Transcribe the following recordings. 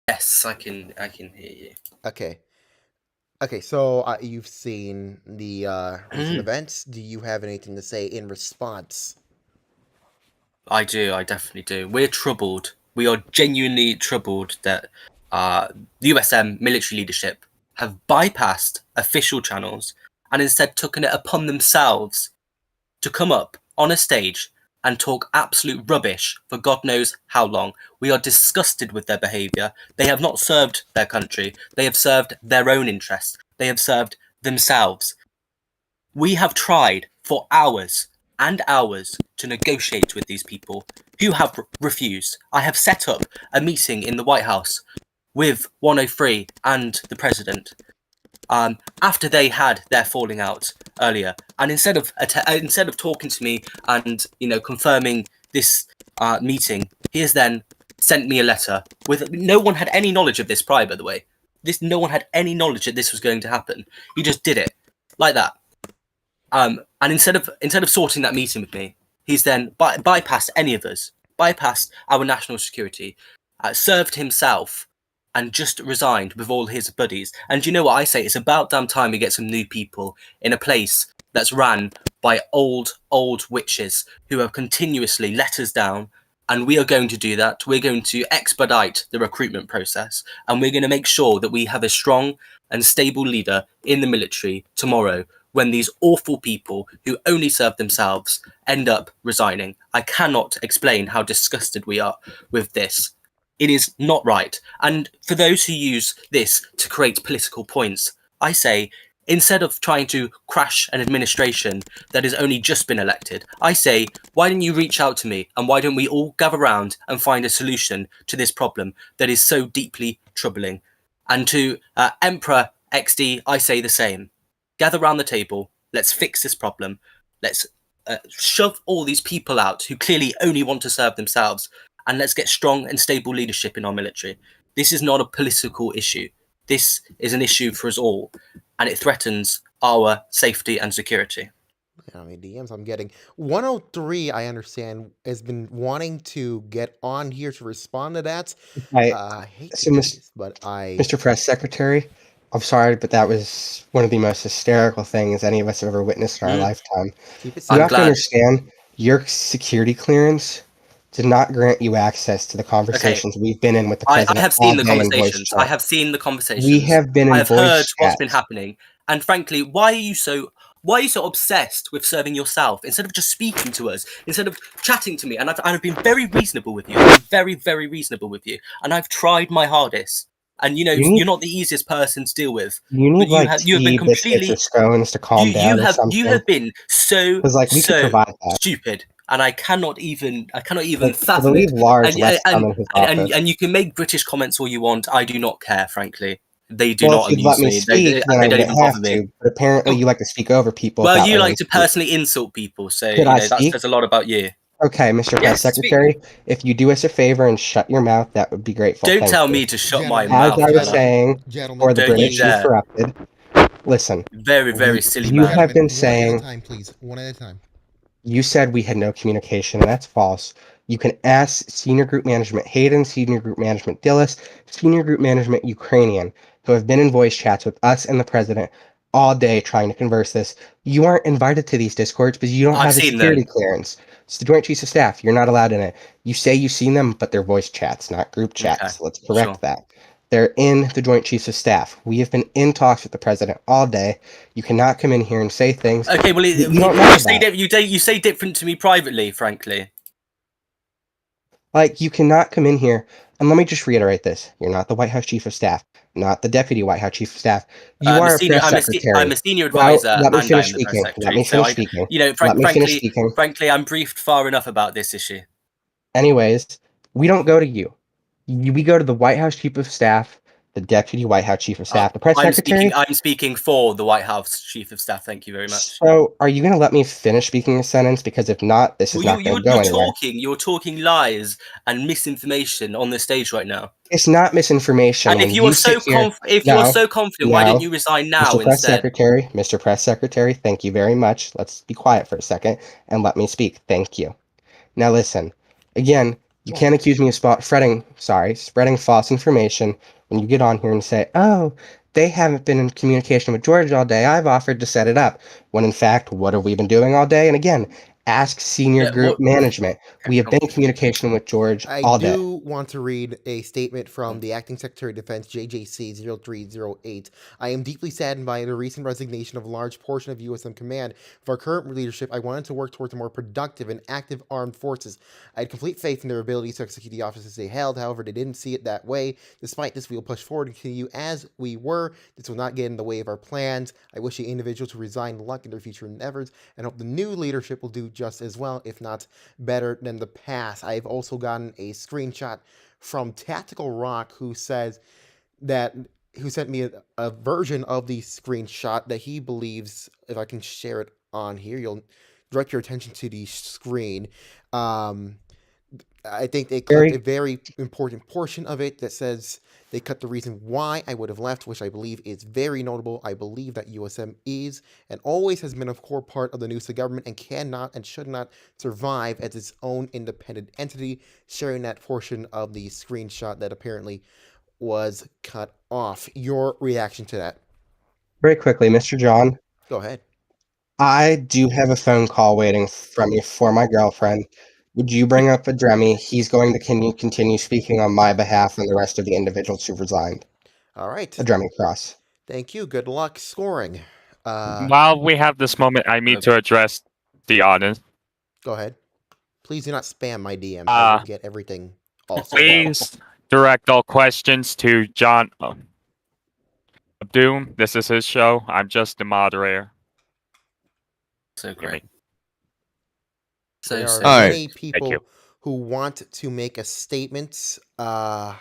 Yes, I can hear you. Okay. Okay, so you've seen the recent Mm, events. Do you have anything to say in response? I do, I definitely do. We're troubled. We are genuinely troubled that the USM military leadership have bypassed official channels and instead taken it upon themselves to come up on a stage and talk absolute rubbish for God knows how long. We are disgusted with their behaviour. They have not served their country. They have served their own interests. They have served themselves. We have tried for hours and hours to negotiate with these people who have refused. I have set up a meeting in the White House with 103 and the president after they had their falling out earlier, and instead of talking to me and confirming this meeting, he has then sent me a letter with no one had any knowledge of this prior. By the way, this no one had any knowledge that this was going to happen. He just did it like that. And instead of sorting that meeting with me, he's then bypassed any of us, bypassed our national security, served himself, and just resigned with all his buddies. And you know what I say? It's about damn time we get some new people in a place that's ran by old witches who have continuously let us down. And we are going to do that. We're going to expedite the recruitment process, and we're going to make sure that we have a strong and stable leader in the military tomorrow when these awful people who only serve themselves end up resigning. I cannot explain how disgusted we are with this. It is not right. And for those who use this to create political points, I say, instead of trying to crash an administration that has only just been elected, I say, why don't you reach out to me and why don't we all gather round and find a solution to this problem that is so deeply troubling? And to Emperor XD, I say the same. Gather round the table. Let's fix this problem. Let's shove all these people out who clearly only want to serve themselves, and let's get strong and stable leadership in our military. This is not a political issue. This is an issue for us all, and it threatens our safety and security. How many DMs I'm getting? 103, I understand, has been wanting to get on here to respond to that. I I hate to so do Mis- this, but I. Mr. Press Secretary, I'm sorry, but that was one of the most hysterical things any of us have ever witnessed in our Mm, lifetime. Keep it You I'm have safe. to glad. understand your security clearance did not grant you access to the Okay, conversations we've been in with the I president have all seen the day in voice conversations. I chat. have seen the We conversations. have been I in have heard voice what's been chats. happening. And frankly, why are you so obsessed with serving yourself instead of just speaking to us, instead of chatting to me? And I've been very reasonable with you. I've been very, very reasonable with you. And I've tried my hardest. And You you're need not the easiest person to deal with. you But need like you have been tea, biscuits, or completely scones to you calm you down or have you something. have been so Because like we could provide that. stupid, and I cannot even Like I fathom believe it. Lars And left some and in his and office. and you can make British comments all you want. I do not care, frankly. They do Well, if not you'd let amuse me me. They speak, they, then I they don't even wouldn't have bother me. to. But apparently, you like to speak over people Well, without you letting like me to speak. personally insult people, so Could I that speak? says a lot about you. Okay, Mr. Press Yes, speak. Secretary, if you do us a favor and shut your mouth, that would be grateful. Don't Thank tell you. me to shut my Gentlemen, As mouth, I was fella. saying, for gentlemen, the Don't you British please. dare. interrupted, listen, Very, very you, silly you man. have Gentlemen, been one at a saying time, please. One at a time. you said we had no communication, and that's false. You can ask Senior Group Management Hayden, Senior Group Management Dillis, Senior Group Management Ukrainian, who have been in voice chats with us and the president all day trying to converse this. You aren't invited to these discords because you don't I've have a seen security them. clearance. It's the Joint Chiefs of Staff. You're not allowed in it. You say you've seen them, but they're voice chats, not group Okay, chats. Let's sure. correct that. They're in the Joint Chiefs of Staff. We have been in talks with the president all day. You cannot come in here and say things Okay, well, that you don't know about. you say different to me privately, frankly. Like, you cannot come in here, and let me just reiterate this. You're not the White House Chief of Staff, not the Deputy White House Chief of Staff. You I'm a are a senior. press I'm a secretary. senior Now, advisor, let me and I finish am the press speaking. Let secretary. me So finish speaking. Let me finish frankly, speaking. I'm briefed far enough about this issue. Anyways, we don't go to you. We go to the White House Chief of Staff, the Deputy White House Chief of Uh, Staff, the press secretary. I'm speaking for the White House Chief of Staff. Thank you very much. So, are you going to let me finish speaking a sentence? Because if not, this is Well, not going to go anywhere. you're talking lies and misinformation on the stage right now. It's not misinformation And when you sit here. if you are No, so confident, why didn't no. you resign Mr. now Press instead? Secretary, Mr. Press Secretary, thank you very much. Let's be quiet for a second and let me speak. Thank you. Now listen, again, You can't accuse me of spreading false information when you get on here and say, oh, they haven't been in communication with George all day. I've offered to set it up. When in fact, what have we been doing all day? And again, ask senior Yeah, group what? management. We have Oh, been in communication with George I all day. do want to read a statement from the Acting Secretary of Defense, JJC0308. I am deeply saddened by the recent resignation of a large portion of USM Command. With our current leadership, I wanted to work towards a more productive and active armed forces. I had complete faith in their abilities to execute the offices they held. However, they didn't see it that way. Despite this, we will push forward and continue as we were. This will not get in the way of our plans. I wish the individuals to resign luck in their future endeavors and hope the new leadership will do just as well, if not better than the past. I've also gotten a screenshot from Tactical Rock who sent me a version of the screenshot that he believes, if I can share it on here, you'll direct your attention to the screen. I think they clipped a very important portion of it that says they cut the reason why I would have left, which I believe is very notable. I believe that USM is and always has been a core part of the NUSA government and cannot and should not survive as its own independent entity, sharing that portion of the screenshot that apparently was cut off. Your reaction to that? Very quickly, Mr. John, Go ahead. I do have a phone call waiting from you for my girlfriend. Would you bring up Adremi? He's going to continue speaking on my behalf and the rest of the individuals who resigned. All right. Adremi Cross. Thank you. Good luck scoring. While we have this moment, I need to address the audience. Go ahead. Please do not spam my DMs. I will get everything also. Please direct all questions to John Doom. This is his show. I'm just the moderator. So great. There are All right. many people who want to make a statement to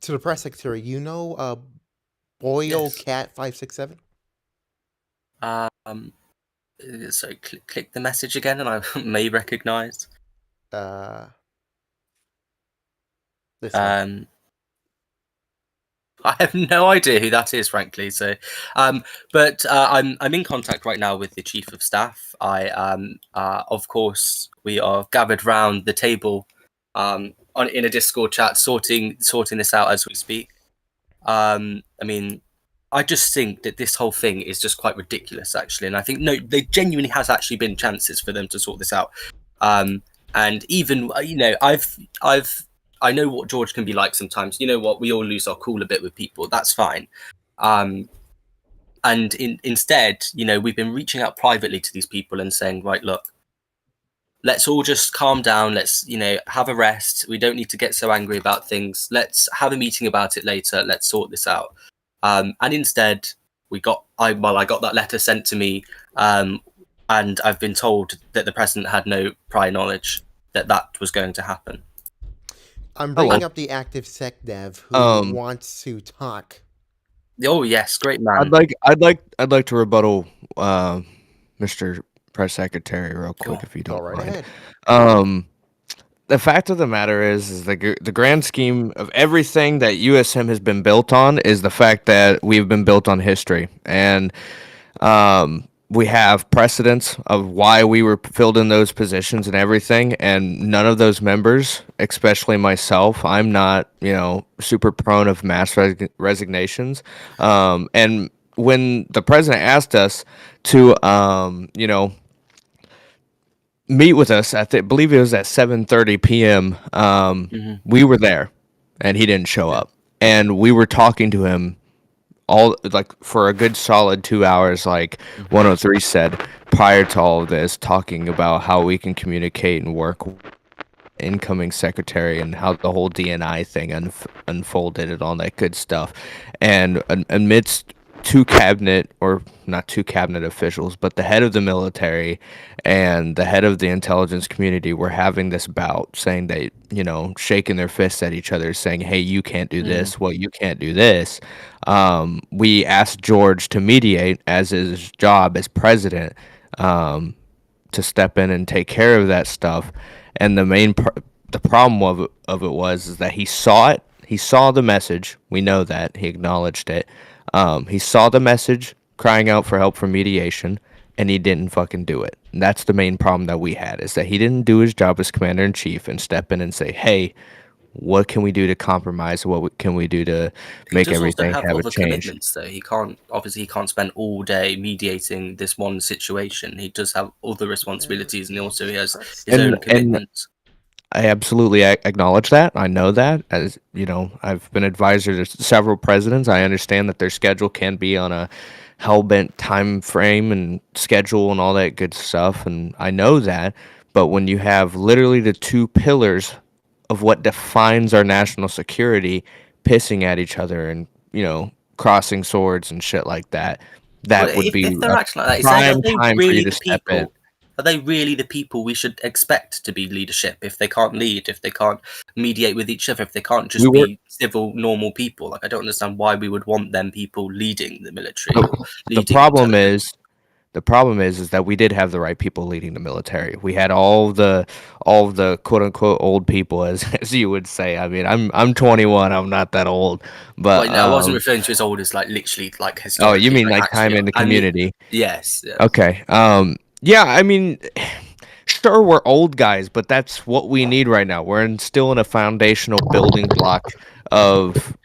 the press secretary. You know Boyle Cat 567? So click the message again and I may recognize. This one. I have no idea who that is, frankly. So, but I'm in contact right now with the chief of staff. Of course, we are gathered round the table, in a Discord chat, sorting this out as we speak. I mean, I just think that this whole thing is just quite ridiculous, actually, and I think there genuinely has actually been chances for them to sort this out. And even I know what George can be like sometimes. You know what? We all lose our cool a bit with people. That's fine. And instead, we've been reaching out privately to these people and saying, right, look, let's all just calm down. Let's, have a rest. We don't need to get so angry about things. Let's have a meeting about it later. Let's sort this out. And instead, I got that letter sent to me, and I've been told that the president had no prior knowledge that was going to happen. I'm bringing up the active sec dev who wants to talk. Oh yes, great man. I'd like to rebuttal Mr. Press Secretary real quick if you don't mind. Ahead. The fact of the matter is the grand scheme of everything that USM has been built on is the fact that we've been built on history, and we have precedents of why we were filled in those positions and everything, and none of those members, especially myself, I'm not, super prone of mass resignations. And when the president asked us to, meet with us, I believe it was at 7:30 p.m., we were there, and he didn't show up. And we were talking to him for a good solid 2 hours, like 103 said, prior to all of this, talking about how we can communicate and work with incoming secretary and how the whole DNI thing unfolded and all that good stuff. And amidst not two cabinet officials, but the head of the military and the head of the intelligence community were having this bout, saying they, shaking their fists at each other, saying, hey, you can't do this, well, you can't do this. We asked George to mediate as his job as president, to step in and take care of that stuff. And the problem of it was that he saw it. He saw the message. We know that. He acknowledged it. He saw the message crying out for help for mediation, and he didn't fucking do it. And that's the main problem that we had, is that he didn't do his job as commander-in-chief and step in and say, hey, what can we do to compromise? Can we do to make does also everything have have a other change? commitments, though. He can't spend all day mediating this one situation. He does have other responsibilities, and also he has his own commitments. I absolutely acknowledge that. I know that. As you know, I've been advisor to several presidents. I understand that their schedule can be on a hell-bent time frame and schedule and all that good stuff, and I know that. But when you have literally the two pillars of what defines our national security pissing at each other and, crossing swords and shit like that, that would be if they're a acting like that, prime are they time for you really to the step in. people? Are they really the people we should expect to be leadership if they can't lead, if they can't mediate with each other, if they can't just be civil, normal people? Like, I don't understand why we would want them people leading the military or leading The problem is that we did have the right people leading the military. We had all of the quote unquote old people, as you would say. I mean, I'm 21. I'm not that old, but I wasn't referring to as old as like literally like oh, historically. you mean like actually, time in the community? Yes. Okay. Yeah. I mean, sure, we're old guys, but that's what we need right now. We're still in a foundational building block of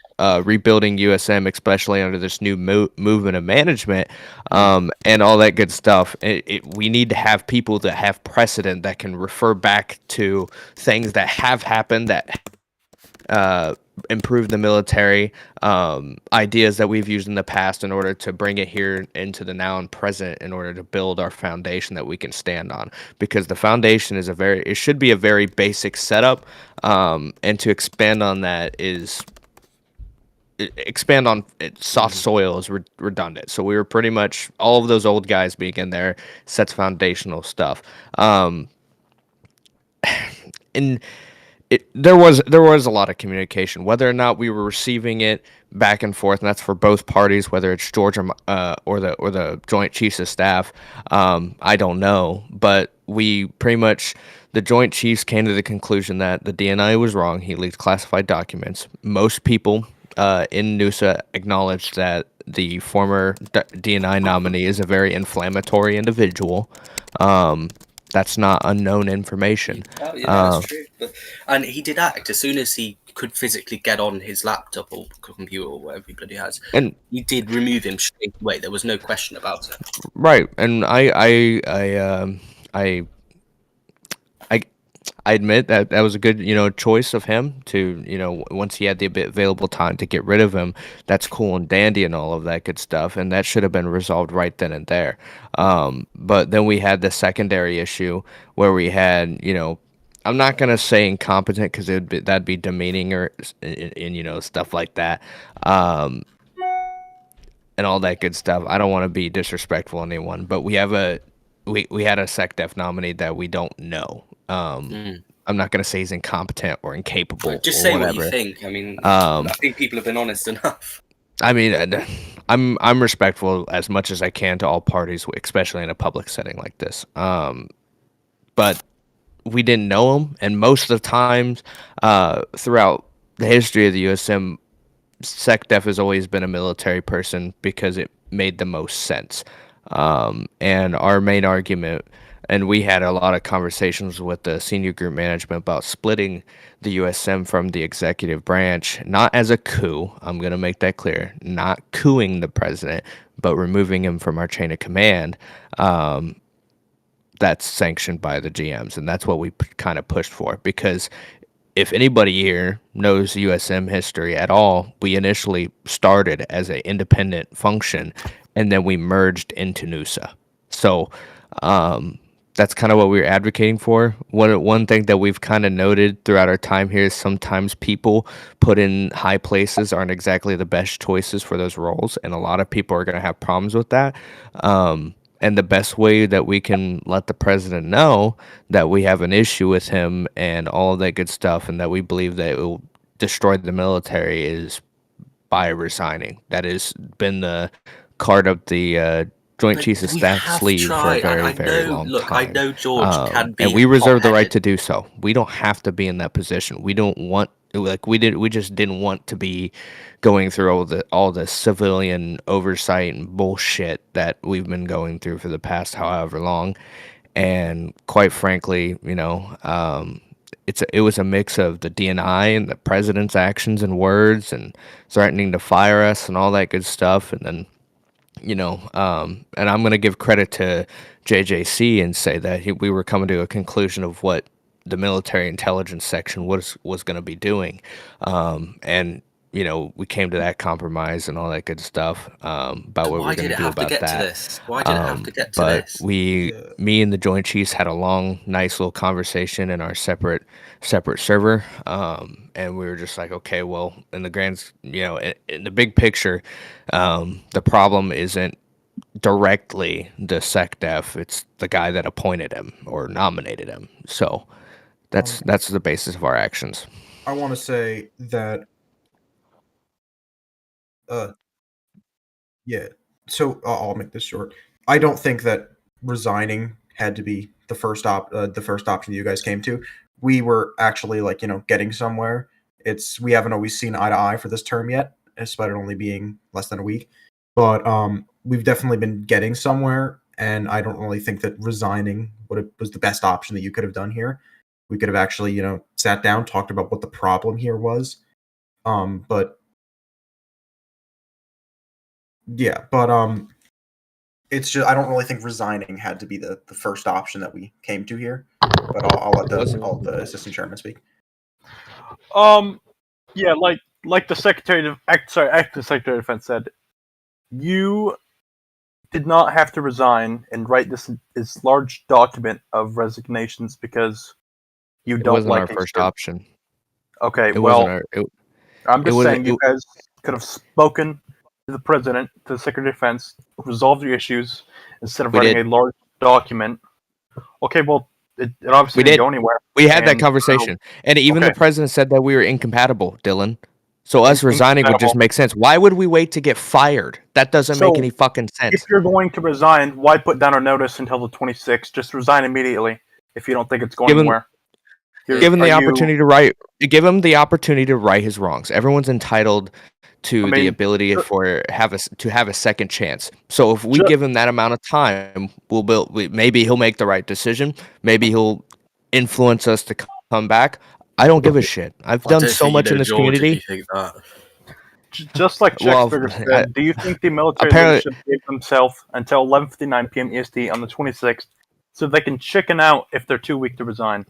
rebuilding USM, especially under this new movement of management, and all that good stuff. We need to have people that have precedent that can refer back to things that have happened that improve the military, ideas that we've used in the past in order to bring it here into the now and present in order to build our foundation that we can stand on. Because the foundation is it should be a very basic setup, and to expand on that soft soil is redundant. So we were pretty much all of those old guys being in there sets foundational stuff. And there was a lot of communication, whether or not we were receiving it back and forth, and that's for both parties, whether it's George or the Joint Chiefs of Staff. I don't know, but the Joint Chiefs came to the conclusion that the DNI was wrong. He leaked classified documents. Most people in NUSA acknowledged that the former DNI nominee is a very inflammatory individual. That's not unknown information. Oh, yeah, that's true. And he did act as soon as he could physically get on his laptop or computer or whatever he bloody has. And he did remove him straight away. There was no question about it. Right, and I admit that was a good, choice of him to, once he had the available time to get rid of him. That's cool and dandy and all of that good stuff, and that should have been resolved right then and there. But then we had the secondary issue where we had, I'm not gonna say incompetent because that'd be demeaning or stuff like that, and all that good stuff. I don't want to be disrespectful to anyone, but we had a SecDef nominee that we don't know. I'm not going to say he's incompetent or incapable. Just or say whatever. what you think. I mean, I think people have been honest enough. I mean, I'm respectful as much as I can to all parties, especially in a public setting like this. But we didn't know him, and most of the times throughout the history of the USM, SecDef has always been a military person because it made the most sense. And our main argument, and we had a lot of conversations with the senior group management about splitting the USM from the executive branch, not as a coup. I'm going to make that clear. Not coupping the president, but removing him from our chain of command. That's sanctioned by the GMs, and that's what we kind of pushed for. Because if anybody here knows USM history at all, we initially started as an independent function, and then we merged into NUSA. So that's kind of what we were advocating for. One thing that we've kind of noted throughout our time here is sometimes people put in high places aren't exactly the best choices for those roles, and a lot of people are going to have problems with that. And the best way that we can let the president know that we have an issue with him and all of that good stuff, and that we believe that it will destroy the military, is by resigning. That has been the card up the Joint Chiefs of Staff sleeve for a very, very long time. I know George can be, and we reserve the right to do so. We don't have to be in that position. We don't want we just didn't want to be going through all the civilian oversight and bullshit that we've been going through for the past however long. And quite frankly, it was a mix of the DNI and the president's actions and words and threatening to fire us and all that good stuff. And then, and I'm going to give credit to JJC and say that we were coming to a conclusion of what the military intelligence section was going to be doing. And we came to that compromise and all that good stuff about what we're going to do about that. Why did it have to get to this? But me and the Joint Chiefs had a long, nice little conversation in our separate server, and we were just like, okay, well, in the in the big picture, the problem isn't directly the SecDef; it's the guy that appointed him or nominated him. So that's the basis of our actions. I want to say that. Yeah. So I'll make this short. I don't think that resigning had to be the first option you guys came to. We were actually getting somewhere. We haven't always seen eye to eye for this term yet, despite it only being less than a week. But we've definitely been getting somewhere, and I don't really think that resigning was the best option that you could have done here. We could have actually, sat down, talked about what the problem here was. But it's just I don't really think resigning had to be the first option that we came to here. But I'll let the assistant chairman speak. Yeah, like the acting secretary of defense said, you did not have to resign and write this large document of resignations because you don't wasn't like our first option. Okay, I'm just saying you guys could have spoken to the president, to the secretary of defense, resolve your issues instead of writing a large document. Okay, well, it obviously didn't go anywhere. We had that conversation, and even the president said that we were incompatible, Dylan. So us resigning would just make sense. Why would we wait to get fired? That doesn't make any fucking sense. If you're going to resign, why put down a notice until the 26th? Just resign immediately if you don't think it's going anywhere. Give him the opportunity to write. Give him the opportunity to right his wrongs. Everyone's entitled to the ability to have a second chance. So if we give him that amount of time, maybe he'll make the right decision. Maybe he'll influence us to come back. I don't give a shit. I've done so much in this community. Just like Shakespeare said, do you think the military leadership gave themselves until 11:59 p.m. EST on the 26th so they can chicken out if they're too weak to resign?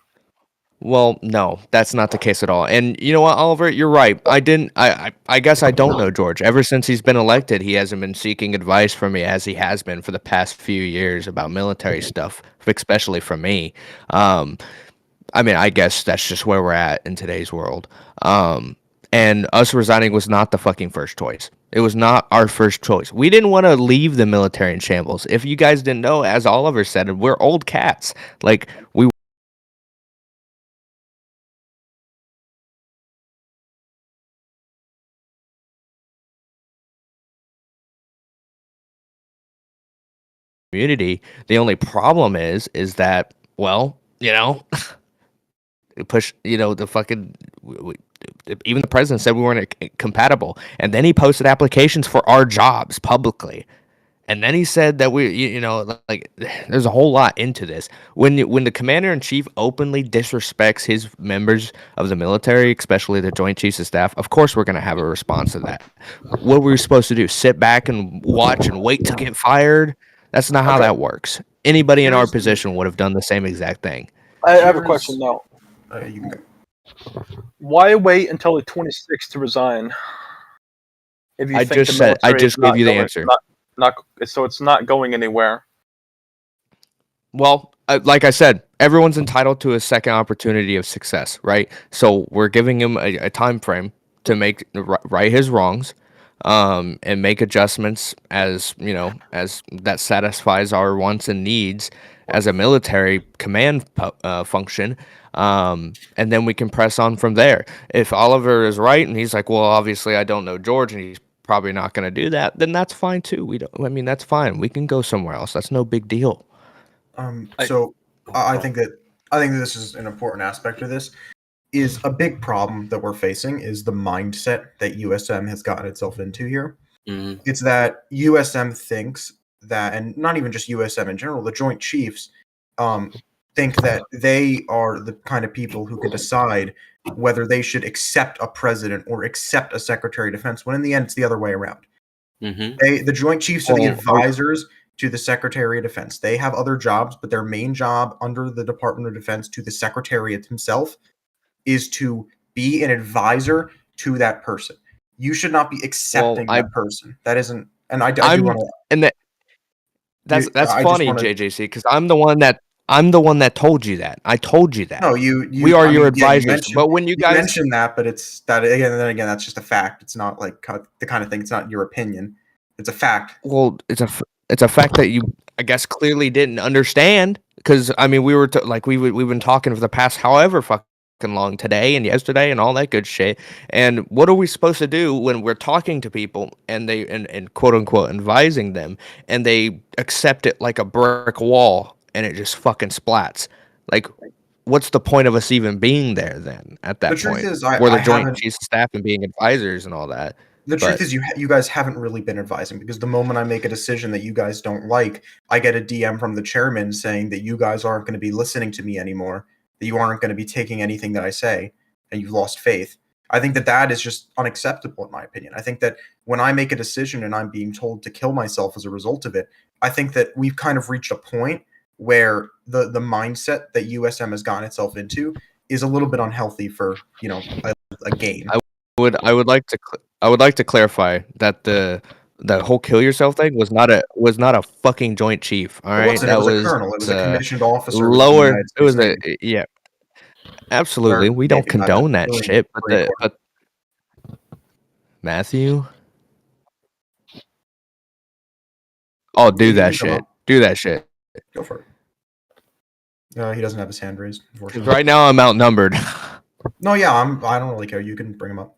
Well, no, that's not the case at all. And you know what, Oliver, you're right. I guess I don't know George. Ever since he's been elected, he hasn't been seeking advice from me as he has been for the past few years about military stuff, especially from me. I mean, I guess that's just where we're at in today's world. And us resigning was not the fucking first choice. It was not our first choice. We didn't want to leave the military in shambles. If you guys didn't know, as Oliver said, we're old cats. Like, we community. The only problem is that, well, push, the fucking, even the president said we weren't compatible, and then he posted applications for our jobs publicly, and then he said that there's a whole lot into this. When the commander-in-chief openly disrespects his members of the military, especially the Joint Chiefs of Staff, of course we're going to have a response to that. What were we supposed to do? Sit back and watch and wait to get fired? That's not how that works. Anybody in our position would have done the same exact thing. I have a question, though. You can go. Why wait until the 26th to resign? If you I just gave you the answer. So it's not going anywhere. Well, like I said, everyone's entitled to a second opportunity of success, right? So we're giving him a time frame to right his wrongs. And make adjustments as that satisfies our wants and needs as a military command function, and then we can press on from there. If Oliver is right and he's like, well, obviously I don't know George and he's probably not going to do that, then that's fine too. That's fine. We can go somewhere else. That's no big deal. I think that this is an important aspect of this. is a big problem that we're facing is the mindset that USM has gotten itself into here. Mm. It's that USM thinks that, and not even just USM in general, the Joint Chiefs think that they are the kind of people who can decide whether they should accept a president or accept a Secretary of Defense, when in the end it's the other way around. Mm-hmm. The Joint Chiefs are the advisors to the Secretary of Defense. They have other jobs, but their main job under the Department of Defense to the Secretariat himself is to be an advisor to that person. You should not be accepting that person. That isn't, and I do want to. And that's funny, JJC, because I'm the one that told you that. I told you that. No, we are your advisors. But when you guys mention that, but it's that again. And then again, that's just a fact. It's not like the kind of thing. It's not your opinion. It's a fact. Well, it's a fact that you, I guess, clearly didn't understand. Because I mean, we've been talking for the past however fucking long, today and yesterday and all that good shit. And what are we supposed to do when we're talking to people and they and quote unquote advising them and they accept it like a brick wall and it just fucking splats? Like, what's the point of us even being there then at that point? We're the Joint Chiefs of Staff and being advisors and all that. The truth is, you guys haven't really been advising, because the moment I make a decision that you guys don't like, I get a DM from the chairman saying that you guys aren't going to be listening to me anymore, that you aren't going to be taking anything that I say, and you've lost faith. I think that is just unacceptable, in my opinion. I think that when I make a decision and I'm being told to kill myself as a result of it, I think that we've kind of reached a point where the mindset that USM has gotten itself into is a little bit unhealthy for, a game. I would like to clarify that the whole kill yourself thing was not a fucking Joint Chief. All right, that was a colonel. It was a commissioned officer. Lower. It was yeah. Absolutely, we don't condone that shit. But Matthew, do that shit. Do that shit. Go for it. He doesn't have his hand raised, unfortunately. Right now, I'm outnumbered. No, yeah, I don't really care. You can bring him up.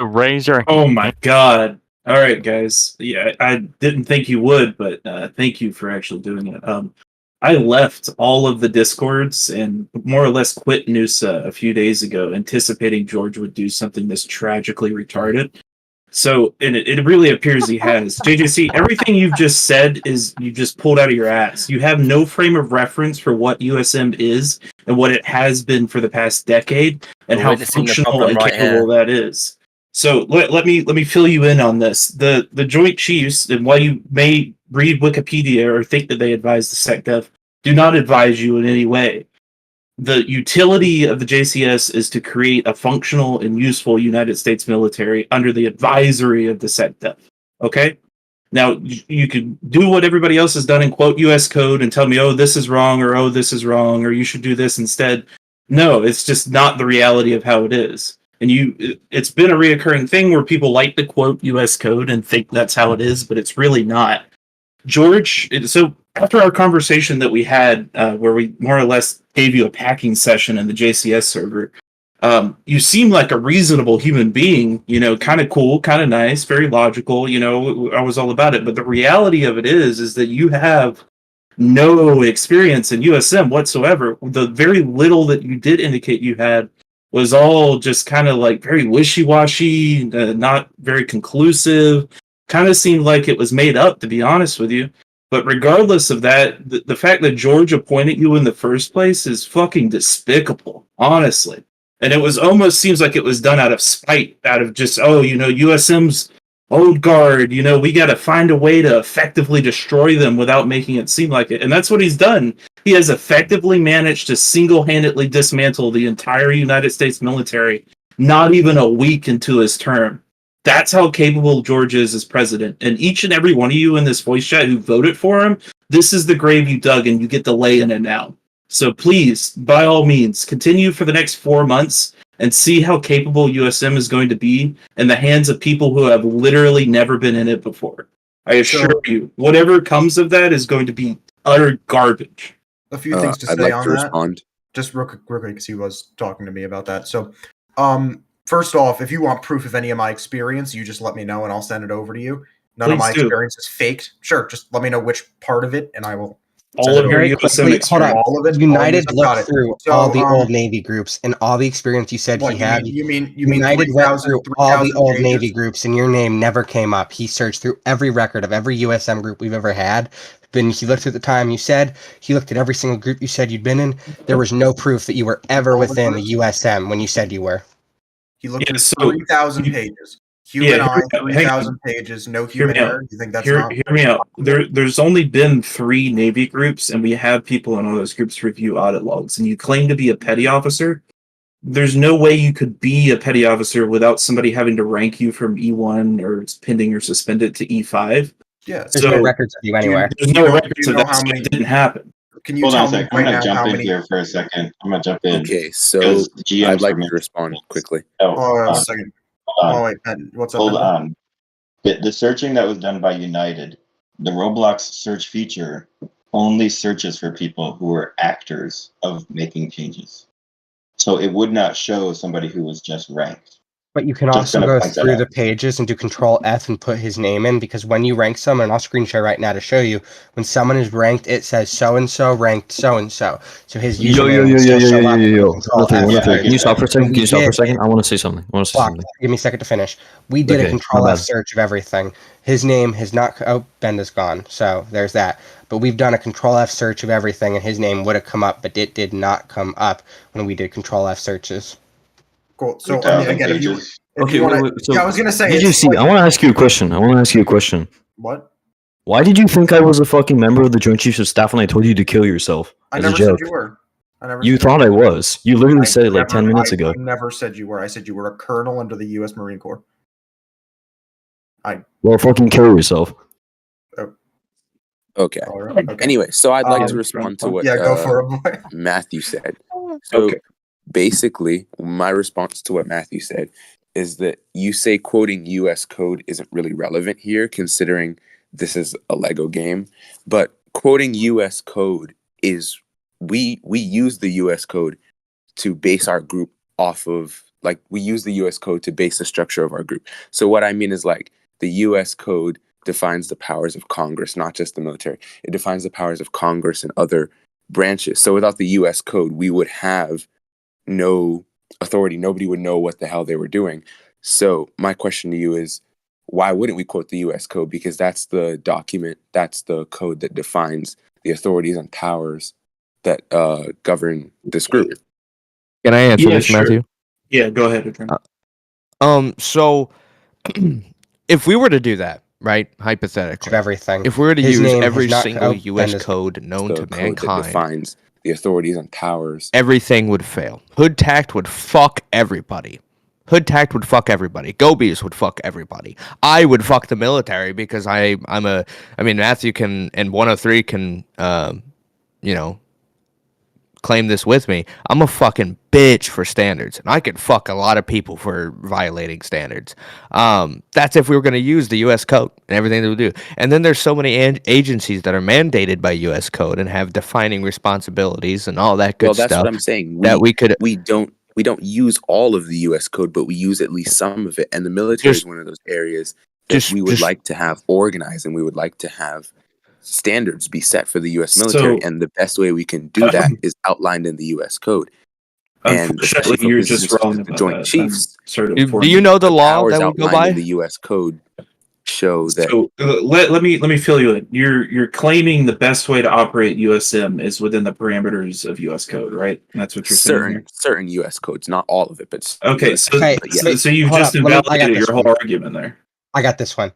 Raise your hand. Oh my god. All right, guys. Yeah, I didn't think you would, but thank you for actually doing it. I left all of the Discords and more or less quit Noosa a few days ago, anticipating George would do something this tragically retarded. So, and it really appears he has. JJC, everything you've just said is you just pulled out of your ass. You have no frame of reference for what USM is and what it has been for the past decade, and how functional and capable that is. So let me fill you in on this. The Joint Chiefs, and while you may read Wikipedia or think that they advise the SecDef, do not advise you in any way. The utility of the JCS is to create a functional and useful United States military under the advisory of the SecDef. Okay? Now, you can do what everybody else has done and quote US code and tell me, oh, this is wrong, or oh, this is wrong, or you should do this instead. No, it's just not the reality of how it is. And it's been a reoccurring thing where people like to quote US code and think that's how it is, but it's really not. George, so after our conversation that we had, where we more or less gave you a packing session in the JCS server, you seem like a reasonable human being, kind of cool, kind of nice, very logical, I was all about it. But the reality of it is that you have no experience in USM whatsoever. The very little that you did indicate you had was all just kind of like very wishy-washy, not very conclusive, kind of seemed like it was made up, to be honest with you. But regardless of that, the fact that George appointed you in the first place is fucking despicable, honestly. And it was almost seems like it was done out of spite, out of just, USM's old guard, we got to find a way to effectively destroy them without making it seem like it. And that's what he's done. He has effectively managed to single-handedly dismantle the entire United States military, not even a week into his term. That's how capable George is as president. And each and every one of you in this voice chat who voted for him, this is the grave you dug, and you get to lay in it now. So please, by all means, continue for the next 4 months and see how capable USM is going to be in the hands of people who have literally never been in it before. I assure you, whatever comes of that is going to be utter garbage. A few things to say on that. Just real quick, because he was talking to me about that. So, first off, if you want proof of any of my experience, you just let me know and I'll send it over to you. None of my experience is faked. Sure, just let me know which part of it and I will all of your Very USM quickly, hold on. experience. All of it. United all got looked it. through So, all the old Navy groups and all the experience you said what, he had. You mean United went 3,000 through all the old pages? Navy groups, and your name never came up. He searched through every record of every USM group we've ever had. Then he looked at the time you said. He looked at every single group you said you'd been in. There was no proof that you were ever All the within the groups? USM when you said you were. He looked Yeah, through so 3,000 you- pages. Yeah, Human eye, hang 3,000 pages, no Hear human me out. error. You think that's Hear not? me out. There's only been 3 Navy groups, and we have people in all those groups review audit logs. And you claim to be a petty officer. There's no way you could be a petty officer without somebody having to rank you from E1 or pending or suspended to E5. Yeah. There's So no records of you anywhere. there's no records of that. So it didn't happen. Can you Hold on tell a me sec. I'm right gonna now jump how in many? here for a second. I'm gonna jump in. Okay, so Because the GMs I'd like are to making respond points. quickly. Oh, a hold second. on. Oh wait, Ben, what's up? Hold Ben? on. The searching that was done by United, the Roblox search feature only searches for people who are actors of making changes. So it would not show somebody who was just ranked. But you can Just also gonna go point that through out. the pages and do Control F and put his name in, because when you rank someone, and I'll screen share right now to show you, when someone is ranked, it says so and so ranked so and so. So his username will still show up. Control F. Yeah, Can you stop for a second? And Can we you stop for a did second? it. I want to say something. Give me a second to finish. We did a Okay, Control my F bad. search of everything. His name has not. Oh, Ben is gone. So there's that. But we've done a Control F search of everything, and his name would have come up, but it did not come up when we did Control F searches. Cool. So 3,000 again, if you pages. Okay, wanna, wait. So yeah, I was gonna say. did you it's see? like- I want to ask you a question. What? Why did you think I was a fucking member of the Joint Chiefs of Staff when I told you to kill yourself? I As never a said joke. you were. I never. You said thought I was. You literally said it like never- 10 minutes ago. I never said you were. I said you were a colonel under the U.S. Marine Corps. Well, fucking kill yourself. Okay. All right. Okay. Anyway, so I'd like to Um, respond to what Yeah, go for it, boy. Matthew said. So Okay. basically, my response to what Matthew said is that you say quoting US code isn't really relevant here, considering this is a Lego game. But quoting US code is we use the US code to base our group off of, like, we use the US code to base the structure of our group. So what I mean is, like, the US code defines the powers of Congress, not just the military. It defines the powers of Congress and other branches. So without the US code, we would have no authority. Nobody would know what the hell they were doing. So my question to you is, why wouldn't we quote the US code? Because that's the document, that's the code that defines the authorities and powers that govern this group. Can I answer Yeah, this, sure. Matthew? Yeah, go ahead, Adrian. So if we were to do that, right, hypothetically, Of everything. if we were to His use name every has not- single oh, U.S. Ben is- code known The to code that mankind, defines the authorities and powers. everything would fail. Hood tact would fuck everybody. Hood tact would fuck everybody. Gobies would fuck everybody. I would fuck the military because I mean, Matthew can and 103 can, claim this with me. I'm a fucking bitch for standards, and I could fuck a lot of people for violating standards. That's if we were going to use the U.S. code and everything that we do. And then there's so many agencies that are mandated by U.S. code and have defining responsibilities and all that good Well, that's stuff. what I'm saying. We don't use all of the U.S. code, but we use at least some of it. And the military is one of those areas that we would like to have organized, and we would like to have standards be set for the U.S. military. And the best way we can do that is outlined in the U.S. code. And especially for you're positions just wrong such as the about Joint that. Chiefs, Do you know the law powers that we go outlined by? in the U.S. code show that. So let me fill you in. You're claiming the best way to operate USM is within the parameters of US code, right? That's what you're saying here? Certain U.S. codes, not all of it, but Okay, US so, codes, but yes. so you've Hold just up, I got invalidated this your whole one. argument there. I got this one.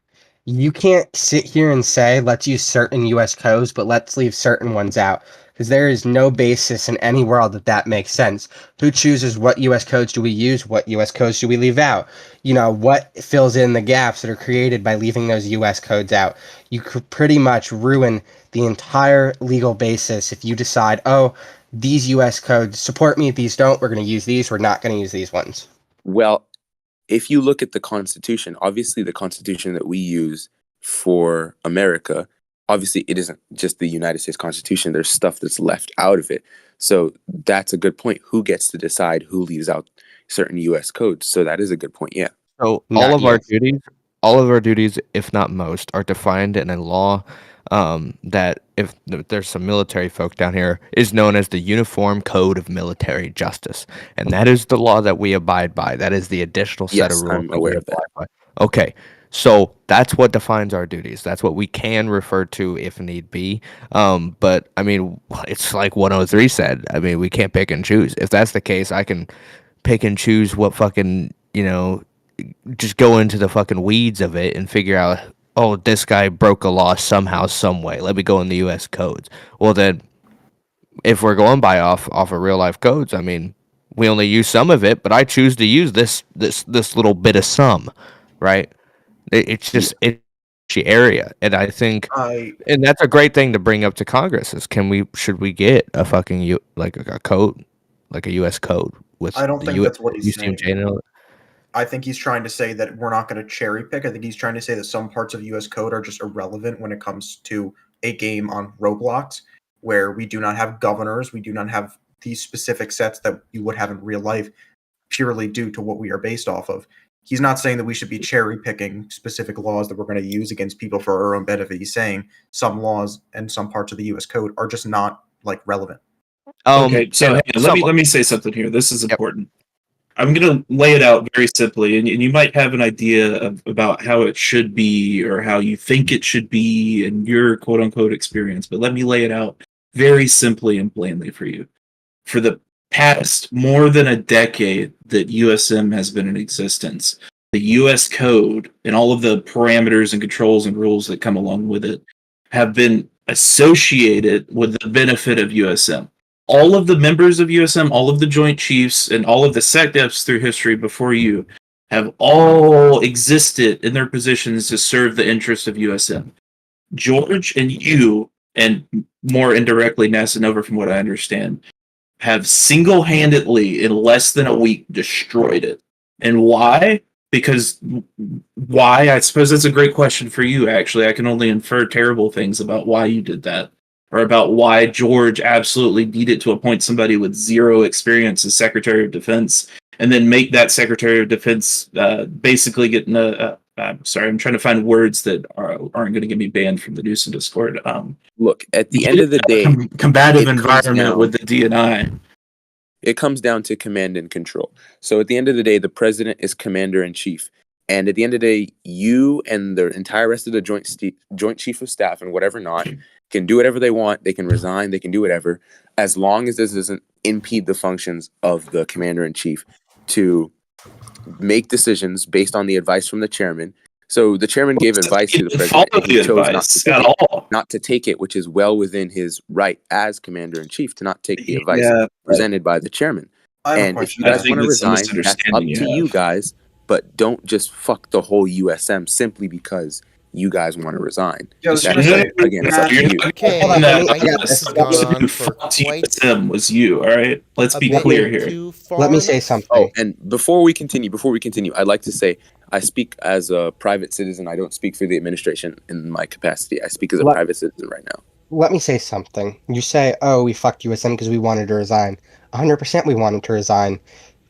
You can't sit here and say, let's use certain U.S. codes, but let's leave certain ones out. Because there is no basis in any world that makes sense. Who chooses what U.S. codes do we use? What U.S. codes do we leave out? What fills in the gaps that are created by leaving those U.S. codes out? You could pretty much ruin the entire legal basis if you decide, oh, these U.S. codes support me, these don't, we're going to use these, we're not going to use these ones. Well, if you look at the Constitution, obviously the Constitution that we use for America, obviously it isn't just the United States Constitution. There's stuff that's left out of it. So that's a good point. Who gets to decide who leaves out certain U.S. codes? So that is a good point, yeah. So all of our duties, if not most, are defined in a law that if there's some military folk down here, is known as the Uniform Code of Military Justice, and that is the law that we abide by. That is the additional set of Yes, rules I'm that we aware of abide that. by. Okay, so that's what defines our duties. That's what we can refer to if need be. But I mean, it's like 103 said. I mean, we can't pick and choose. If that's the case, I can pick and choose what fucking, just go into the fucking weeds of it and figure out, oh, this guy broke a law somehow, some way. Let me go in the U.S. codes. Well, then, if we're going by off of real life codes, I mean, we only use some of it, but I choose to use this little bit of some, right? It's just it's area, and I think, and that's a great thing to bring up to Congress is should we get a fucking like a code, like a U.S. code with I don't the think that's what he's UCMJ saying. in it? I think he's trying to say that we're not going to cherry pick. I think he's trying to say that some parts of US code are just irrelevant when it comes to a game on Roblox, where we do not have governors, we do not have these specific sets that you would have in real life, purely due to what we are based off of. He's not saying that we should be cherry picking specific laws that we're going to use against people for our own benefit. He's saying some laws and some parts of the US code are just not like relevant. Okay, so let me say something here. This is important. I'm going to lay it out very simply, and you might have an idea about how it should be or how you think it should be in your quote-unquote experience, but let me lay it out very simply and plainly for you. For the past more than a decade that USM has been in existence, the US code and all of the parameters and controls and rules that come along with it have been associated with the benefit of USM. All of the members of USM, all of the Joint Chiefs, and all of the SecDefs through history before you have all existed in their positions to serve the interest of USM. George and you, and more indirectly Nasanova from what I understand, have single-handedly, in less than a week, destroyed it. And why? Because why? I suppose that's a great question for you, actually. I can only infer terrible things about why you did that, or about why George absolutely needed to appoint somebody with zero experience as Secretary of Defense, and then make that Secretary of Defense basically get in I'm sorry, I'm trying to find words that aren't going to get me banned from the News and Discord. Look, at the end of the day, combative environment with the DNI. It comes down to command and control. So at the end of the day, the president is commander in chief. And at the end of the day, you and the entire rest of the joint chief of staff and whatever not can do whatever they want. They can resign. They can do whatever, as long as this doesn't impede the functions of the commander in chief to make decisions based on the advice from the chairman. So the chairman gave advice to the president, and he chose not to take it, which is well within his right as commander in chief to not take the advice presented by the chairman. And if you guys want to resign, that's up to you guys. But don't just fuck the whole USM simply because you guys want to resign. Again, it's up to you. Okay, USM was you, all right? Let's be clear here. Let me say something. Oh, and before we continue, I'd like to say I speak as a private citizen. I don't speak for the administration in my capacity. I speak as a private citizen right now. Let me say something. You say, oh, we fucked USM because we wanted to resign. 100% we wanted to resign.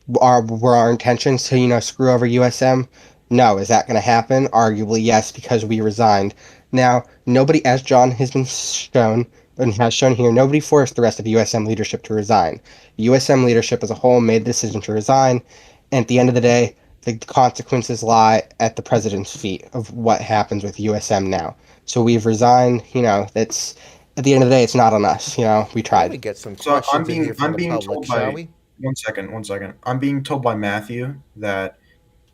Were our intentions to, screw over USM? No. Is that going to happen? Arguably, yes, because we resigned. Now, nobody, as John has been shown, and has shown here, nobody forced the rest of USM leadership to resign. USM leadership as a whole made the decision to resign, and at the end of the day, the consequences lie at the president's feet of what happens with USM now. So we've resigned, that's, at the end of the day, it's not on us, we tried. We get some questions in here from the public, shall we? One second. I'm being told by Matthew that,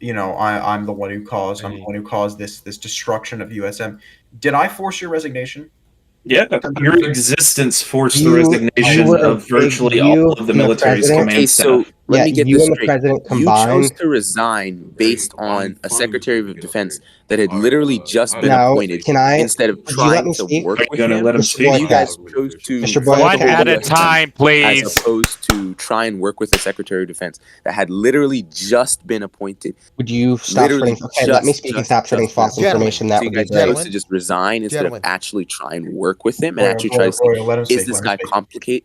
I'm the one who caused this destruction of USM. Did I force your resignation? Yeah, your existence forced the resignation of virtually all of the military's command staff. So let me get this straight. You chose to resign based on a Secretary of Defense that had literally just been appointed. Instead of trying to work with him, you guys chose to one at a time, please. As opposed to try and work with a Secretary of Defense that had literally just been appointed. Would you stop spreading? Okay, let me speak and stop spreading false information. That would be great. You chose to just resign instead of actually try and work with him and actually try to see, is this guy competent?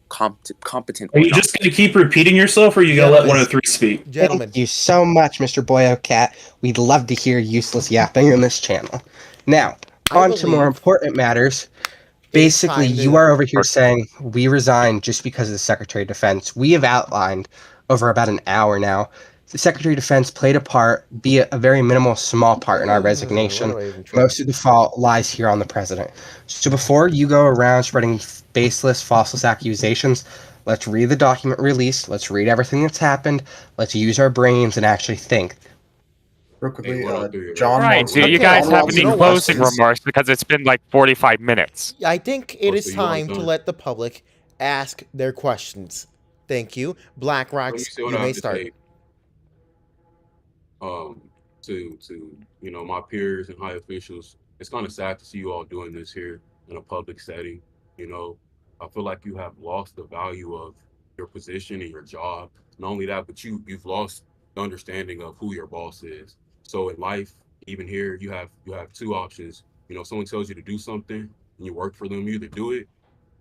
Are you just going to keep repeating yourself, or are you going to let 103 speak? Gentlemen. Thank you so much, Mr. Boyo Cat. We'd love to hear useless yapping on this channel. Now, On to more important matters. Basically, you are over here saying we resign just because of the Secretary of Defense. We have outlined over about an hour now. The Secretary of Defense played a part, be it a very minimal, small part in our resignation. Most of the fault lies here on the president. So before you go around spreading baseless, falseless accusations, let's read the document released. Let's read everything that's happened. Let's use our brains and actually think. Real quickly, Hey, John. Right. Wants Do you to- guys John have wants any to- closing remarks? Because it's been like 45 minutes. I think it is time to let the public ask their questions. Thank you. Black Rocks, you may start. To my peers and high officials, it's kind of sad to see you all doing this here in a public setting. I feel like you have lost the value of your position and your job. Not only that, but you've lost the understanding of who your boss is. So in life, even here, you have two options. Someone tells you to do something and you work for them, you either do it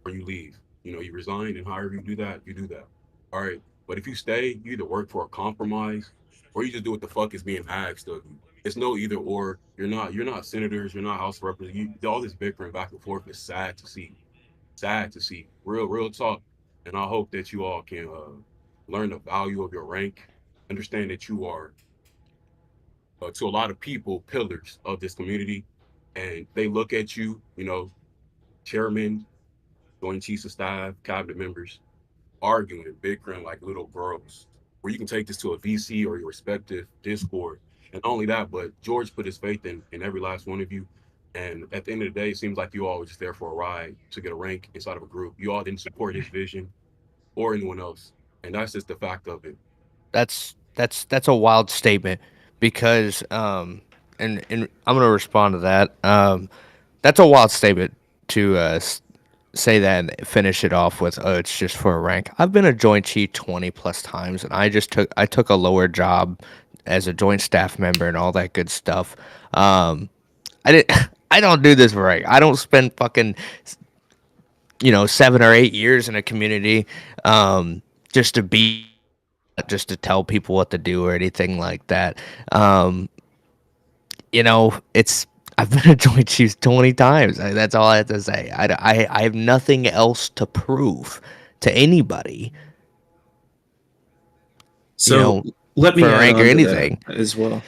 or you leave. You resign, and however you do that, you do that. All right. But if you stay, you either work for a compromise or you just do what the fuck is being asked of you. It's no either or. You're not senators, you're not House representatives. All this bickering back and forth is sad to see. Sad to see. Real talk. And I hope that you all can learn the value of your rank. Understand that you are to a lot of people pillars of this community, and they look at you, chairman, joint chiefs of staff, cabinet members, arguing, bickering like little girls. Where you can take this to a VC or your respective Discord. And not only that, but George put his faith in every last one of you. And at the end of the day, it seems like you all were just there for a ride to get a rank inside of a group. You all didn't support his vision or anyone else. And that's just the fact of it. That's a wild statement because and I'm gonna respond to that. That's a wild statement to say that and finish it off with, oh, it's just for a rank. I've been a joint chief 20 plus times, and I took a lower job as a joint staff member and all that good stuff. I don't do this for rank. I don't spend fucking 7 or 8 years in a community just to tell people what to do or anything like that. I've been a joint chief 20 times. That's all I have to say. I have nothing else to prove to anybody. So let me for add rank on or to anything that as well.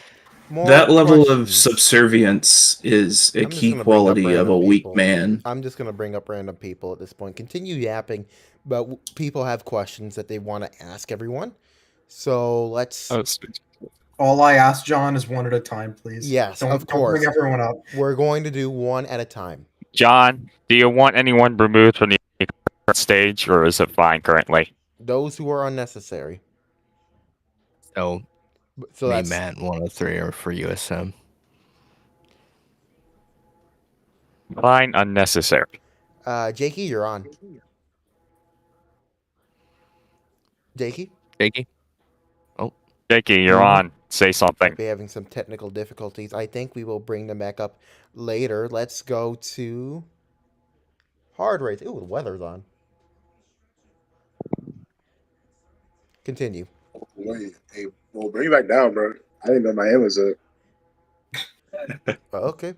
More That level of questions. subservience is a I'm just key gonna bring up quality of a random weak people. man. I'm just going to bring up random people at this point. Continue yapping, but people have questions that they want to ask everyone. So let's. All I ask, John, is one at a time, please. Yes, of Don't course. bring everyone up. We're going to do one at a time. John, do you want anyone removed from the stage, or is it fine currently? Those who are unnecessary. So me, that's Matt, 103 are for USM. Fine, unnecessary. Jakey, you're on. Jakey? Jakey? Oh. Jakey, you're on. Say something. Might be having some technical difficulties. I think we will bring them back up later. Let's go to hard race. Ooh, the weather's on. Continue. Wait, hey, well, bring it back down, bro. I didn't know my hand was up. Okay.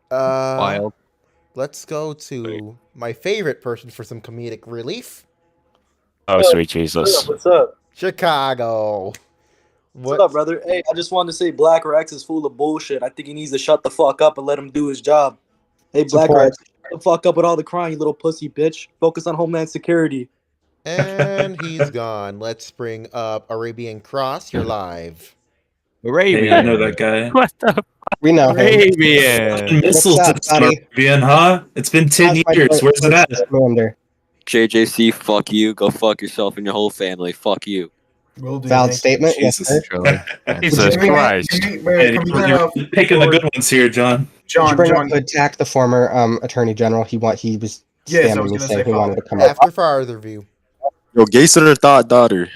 Wild. Let's go to my favorite person for some comedic relief. Oh, sweet Jesus. What's up? Chicago. What's up, brother? Hey, I just wanted to say Black Rex is full of bullshit. I think he needs to shut the fuck up and let him do his job. Hey, Black Rex, shut the fuck up with all the crying, you little pussy bitch. Focus on Homeland Security. And he's gone. Let's bring up Arabian Cross. You're live. Arabian. Hey, I know that guy. What the? We know him. Fucking missile system, Arabian, huh? It's been 10 years. Where's it at? JJC, fuck you. Go fuck yourself and your whole family. Fuck you. Valid statement. Yes, sir. Jesus Christ. Hey, you're picking the good ones here, John. Would you bring up Hood Tack, the former Attorney General? He was spamming me saying he wanted to come up. After further review. Yo, Gayson thought daughter.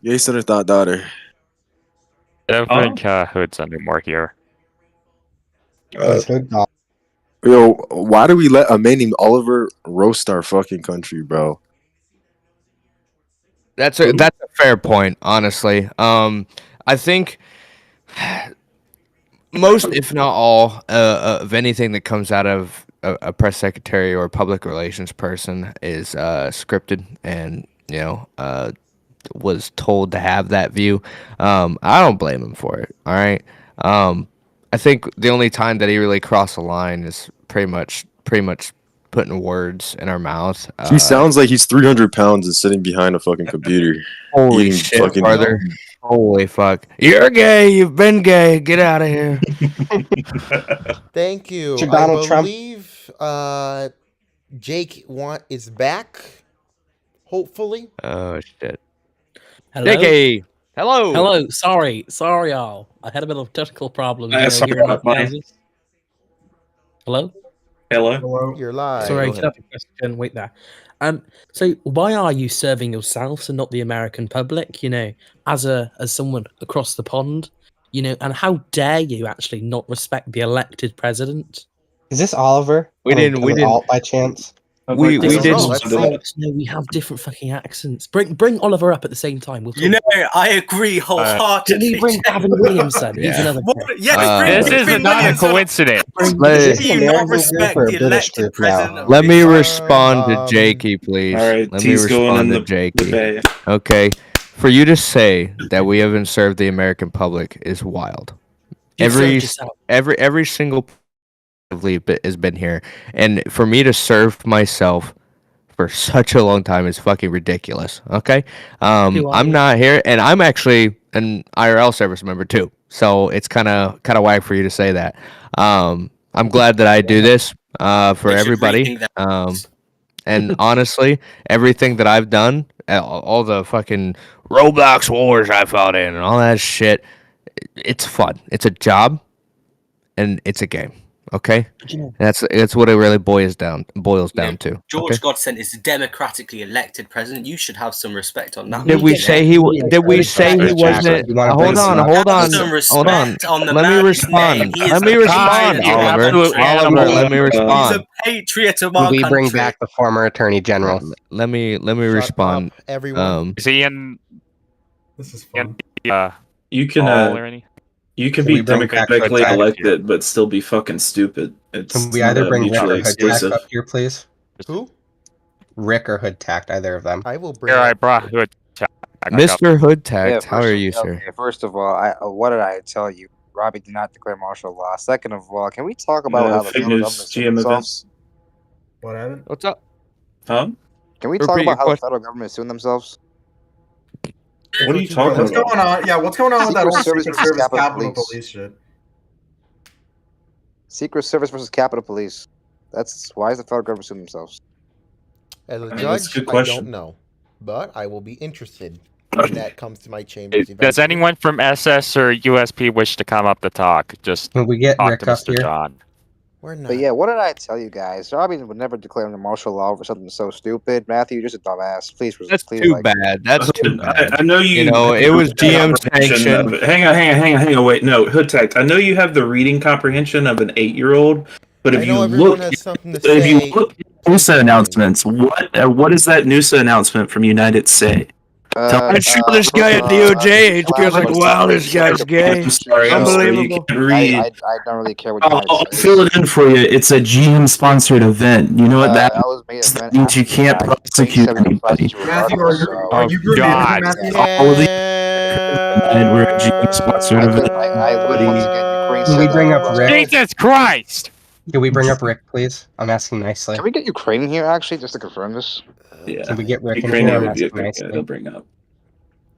Gayson thought daughter. I don't think Hood's anymore here. Yo, why do we let a man named Oliver roast our fucking country, bro? That's a fair point, honestly. I think most, if not all, of anything that comes out of a press secretary or a public relations person is scripted and, was told to have that view. I don't blame him for it. All right. I think the only time that he really crossed the line is pretty much putting words in our mouth. He sounds like he's 300 pounds and sitting behind a fucking computer. Holy eating shit, fucking brother. Holy fuck. You're gay. You've been gay. Get out of here. Thank you. Mr. I Donald Trump. believe Jake is back. Hopefully. Oh shit. Hello? Jakey. Hello. Hello. Sorry, y'all. I had a bit of technical problems. Sorry here in about my mine. houses. Hello. Hello. You're live. Sorry, go ahead. second question. Wait there. So why are you serving yourselves and not the American public? As someone across the pond, and how dare you actually not respect the elected president? Is this Oliver? We didn't. Alt by chance. We don't know, didn't. let's see. No, we have different fucking accents. Bring Oliver up at the same time. We'll talk. I agree Did wholeheartedly. we bring Gavin Williamson? He's Yeah. another. Yes, This is not a coincidence. Let, Do you not respect the elected president of let me this respond to Um, Jakey, please. All right, Let me T's going respond in to Jakey. the bay. Okay. For you to say that we haven't served the American public is wild. You've served Every yourself. every single has been here, and for me to serve myself for such a long time is fucking ridiculous. Okay, Who are I'm you? not here, and I'm actually an IRL service member too. So it's kind of whack for you to say that. I'm glad that I do this for You should everybody. rethink that. And honestly, everything that I've done, all the fucking Roblox wars I fought in, and all that shit, it's fun. It's a job, and it's a game. Okay, that's what it really boils down to. George Okay? Godsent is a democratically elected president. You should have some respect on that. Did we say he? Did we say he wasn't? Hold on. Have some respect on the Let me man's respond. name. He is Let me a respond, patriot of our Oliver. country. Oliver, let me He's respond. a patriot of Can our we bring country. back the former attorney general? Let me respond. Up, everyone. Is he in? This is fun. You can or any? you can Can we be bring back democratically Hood Tag? elected but still be fucking stupid. It's Can we either not bring Rick mutually or Hood Tact exclusive. up here, please? Who? Rick or Hood Tact, either of them. I will bring. Here, I up- brought Hood. Mr. Hood Tact, how are you, sir? First of all, what did I tell you? Robbie did not declare martial law. Second of all, can we talk about how the fake federal news, government sued GM themselves? What happened? What's up? Huh? Can we talk Repeat your about how the question. federal government is suing themselves? What are you talking What's about? going on? Yeah, what's going on with that Secret whole Service Secret versus Service Capitol Capitol Police. Police shit? Secret Service versus Capitol Police. That's why is the federal government suing themselves? As a I mean, that's a judge, good I question. don't know, but I will be interested when that comes to my chambers. Does eventually. anyone from SS or USP wish to come up to talk? Just Can we get talk Rick to up Mr. here? John. We're not. But yeah, what did I tell you guys? Robbie would never declare the martial law over something so stupid. Matthew, you're just a dumbass. Please, That's please, too like, bad. That's too bad. I know you. You know, it was GM sanctioned. Hang on. Wait, no, Hood Tact. I know you have the reading comprehension of an 8-year-old, but I if know you everyone look, has something to if you say. look at NUSA announcements, what does that NUSA announcement from United say? I'm sure this guy at DOJ HQ is like, wow, this guy's gay. I'm sorry, Unbelievable. you can't read. I don't really care what I'll United says. fill it in for you. It's a GM-sponsored event. You know what that That was made means? event That means you after can't the fact. prosecute Everybody anybody. prosecuted Matthew, regardless, are so- you grouping God. in, Matthew? All of the and we're a GM-sponsored event. once again, Ukraine Can said we that bring it up was- Rick? Jesus Christ! Can we bring up Rick, please? I'm asking nicely. Can we get Ukraine in here actually just to confirm this? Yeah. Can we get Rick in Ukrainian here? I'm would be a asking good guy to nicely. bring up.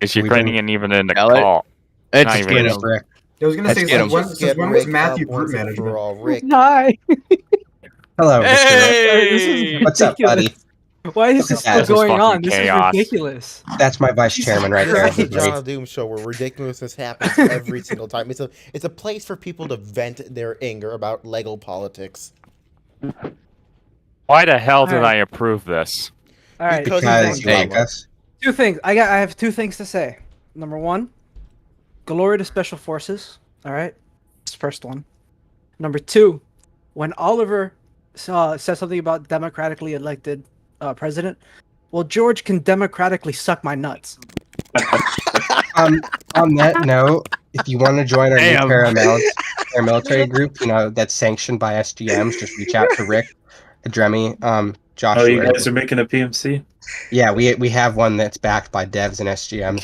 Is We bring- Ukrainian even in the Tell it. call? Let's Not get even Bring in. up Rick. I was gonna Let's say, get him. since when was Matthew group management? Rick. Hi. Hello, Mr. Rick. This is What's up, ridiculous. buddy? Why is Look this at still that. going on? This chaos. is ridiculous. That's my vice chairman right there. This is the everybody. Jonofdoom Show where ridiculousness happens every single time. It's a place for people to vent their anger about Lego politics. Why the hell did Alright. I approve this? All right. Because Because you Hey. like us. Two things. I have two things to say. Number one, glory to special forces. All right, that's the first one. Number two, when Oliver said something about democratically elected president, well, George can democratically suck my nuts. On that note, if you want to join our new Damn. Paramount, paramilitary group, that's sanctioned by SGMs. Just reach out to Rick, Dremy, Oh, Joshua. you guys are making a PMC? Yeah, we have one that's backed by devs and SGMs.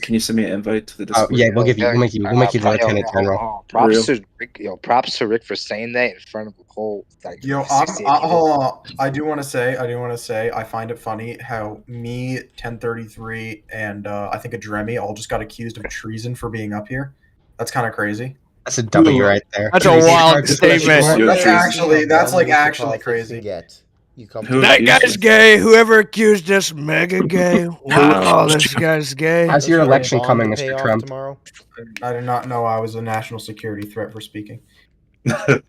Can you send me an invite to the Discord? Yeah, we'll make you the lieutenant general. Props to Rick, props to Rick for saying that in front of a whole like. Yo, 68 people. hold on. I do want to say, I find it funny how me, 1033, and I think a Dremy all just got accused of treason for being up here. That's kind of crazy. That's a W right there. That's a wild statement. That's actually crazy. That guy's gay. Whoever accused us, mega gay. Wow, this guy's gay. How's your election coming, Mr. Trump? Tomorrow? I did not know I was a national security threat for speaking. Why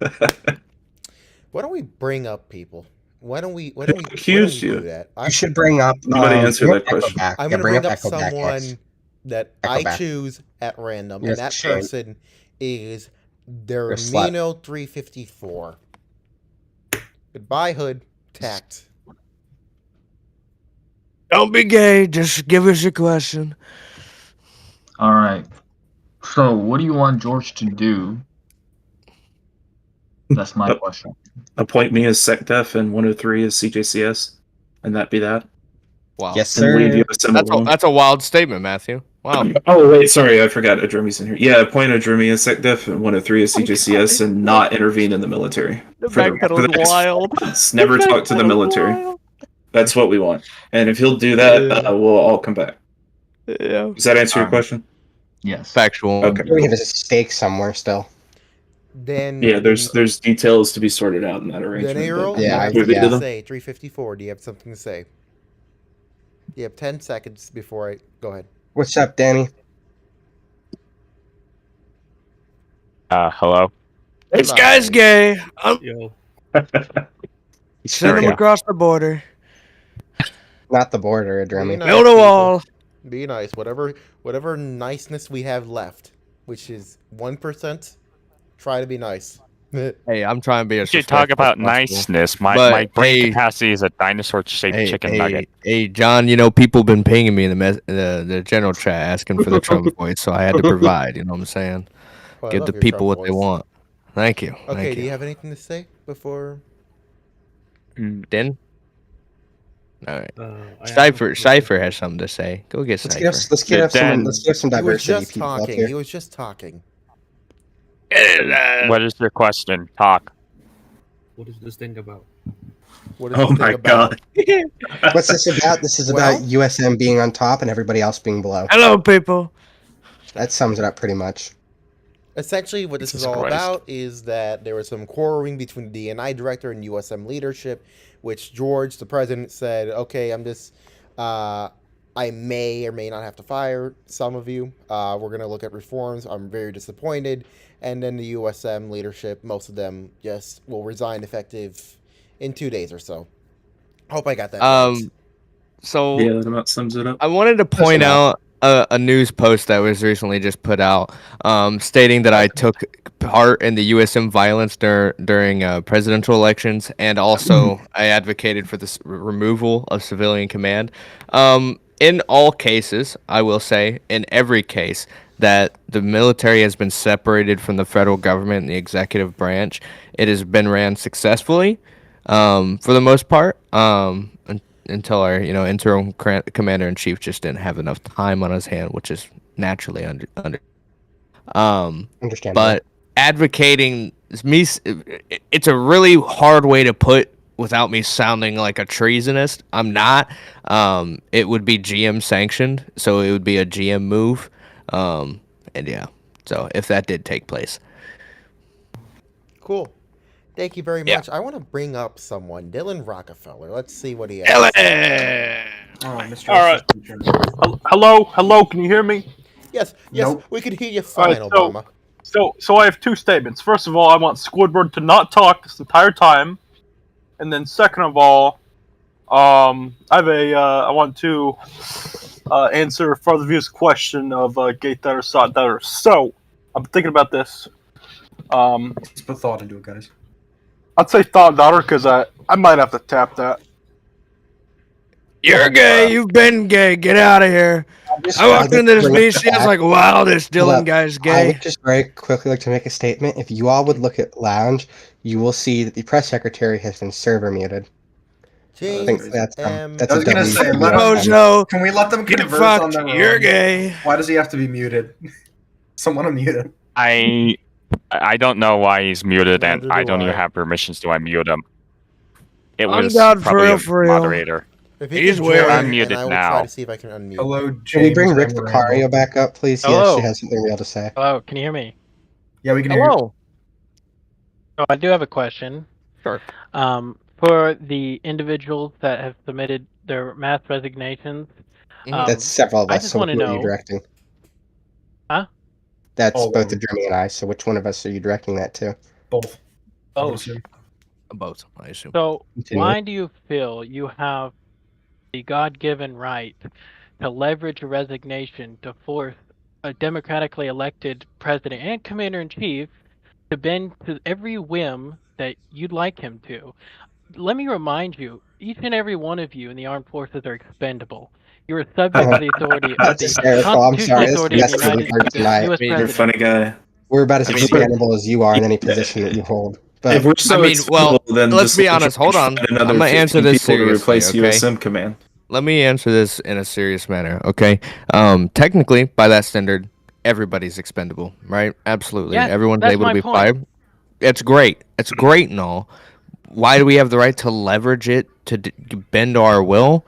don't we bring up people? Why don't we accused do you? that? You should bring up. Nobody answered that question. I'm going to bring up someone that I choose at random, and that person is Dermino 354. Goodbye, Hood. Tact. Don't be gay. Just give us a question. All right. So, what do you want George to do? That's my question. Appoint me as SecDef and 103 as CJCS, and that be that. Wow. Yes, sir. That's a wild statement, Matthew. Wow. Oh wait, sorry, I forgot Adremi's in here. Yeah, appoint Adremi as SecDef and 103 as CJCS, and not intervene in the military. The backpedal is wild. Never talk to the military. That's what we want. And if he'll do that, we'll all come back. Yeah. Does that answer your question? Yes. Factual. Okay. We have a stake somewhere still. Then yeah, there's details to be sorted out in that arrangement. Then Ariel, but you have we've something been to to say. 354. Do you have something to say? You have 10 seconds before I go ahead. What's up, Danny? Hello. This guy's gay. Yo. Send him across the border. Not the border, Adremi. Build a wall. Be nice. Whatever niceness we have left, which is 1%, try to be nice. Hey, I'm trying to be a. You should talk about niceness. My brain capacity is a dinosaur-shaped chicken nugget. Hey, John. People been pinging me in the general chat asking for the Trump voice, so I had to provide. You know what I'm saying? Well, Give the people what they want. Thank you. Okay. Do you have anything to say before? Den? All right. Cypher has something to say. Go get Cypher. Let's get some diversity. He was just talking. What is your question? Talk. What is this thing about? Oh my god. What's this about? This is about USM being on top and everybody else being below. Hello, people. That sums it up pretty much. Essentially, what this is all about is that there was some quarreling between the DNI director and USM leadership, which George, the president, said, okay, I may or may not have to fire some of you. We're going to look at reforms. I'm very disappointed. And then the USM leadership, most of them just will resign effective in 2 days or so. Hope I got that right. So yeah, that about sums it up. I wanted to point out a news post that was recently just put out, stating that I took part in the USM violence during presidential elections, and also I advocated for the removal of civilian command. In all cases, I will say, in every case, that the military has been separated from the federal government and the executive branch. It has been ran successfully, for the most part, until our interim commander-in-chief just didn't have enough time on his hand, which is naturally understandable. But advocating it's a really hard way to put without me sounding like a treasonist. I'm not. It would be GM sanctioned, so it would be a GM move. And yeah, so if that did take place. Cool. Thank you very much. I want to bring up someone, Dylan Rockefeller. Let's see what he has. All right. Hello. Can you hear me? Yes. Nope. We can hear you fine, right, Obama. So I have two statements. First of all, I want Squidward to not talk this entire time, and then second of all, I want to answer Father View's question of gate debtor, sought debtor. So I'm thinking about this. Let's put thought into it, guys. I'd say thought daughter because I might have to tap that. You're gay. You've been gay. Get out of here. I walked into this BC. I was like, wow, this Dylan guy's I gay. would just very quickly like to make a statement. If you all would look at Lounge, you will see that the press secretary has been server muted. I think that's I a was gonna W say, for let USM. him, can we let them Get converse fucked, on their own? you're gay. Why does he have to be muted? Someone unmute him. I don't know why he's muted, and Neither I do don't even I. have permissions to unmute him. It I'm was God, for probably real, a for real. moderator. If he He's can weird. join, I'm and muted I will now. try to see if I can unmute. Hello, Can we bring James Rick and Vicario Randall. back up, please? He Hello. actually has something real to say. Hello, can you hear me? Yeah, we can hear you. Hello. Oh, I do have a question. Sure. For the individuals that have submitted their mass resignations, That's several of I us, just so want which to one are you know. directing? Huh? That's All both of the Jeremy and I, so which one of us are you directing that to? Both. I would Both. assume. Both, I assume. So, Continue. why do you feel you have the God-given right to leverage a resignation to force a democratically elected president and commander-in-chief to bend to every whim that you'd like him to? Let me remind you, each and every one of you in the armed forces are expendable. You are subject to the authority of That's the hysterical. I'm constitutional sorry. This authority of the message United is hard tonight. U.S. You're a President. funny guy. We're about as I mean, expendable as you are in any position that you hold. But If we're so well, expendable, then let's just be like honest. try and Hold on. find I'm another gonna answer 15 this people to seriously. replace Okay. USM command. Let me answer this in a serious manner. Okay. Technically, by that standard, everybody's expendable, right? Absolutely. Yes, Everyone's that's able to my be point. fired. It's great. It's great and all. Why do we have the right to leverage it to bend our will?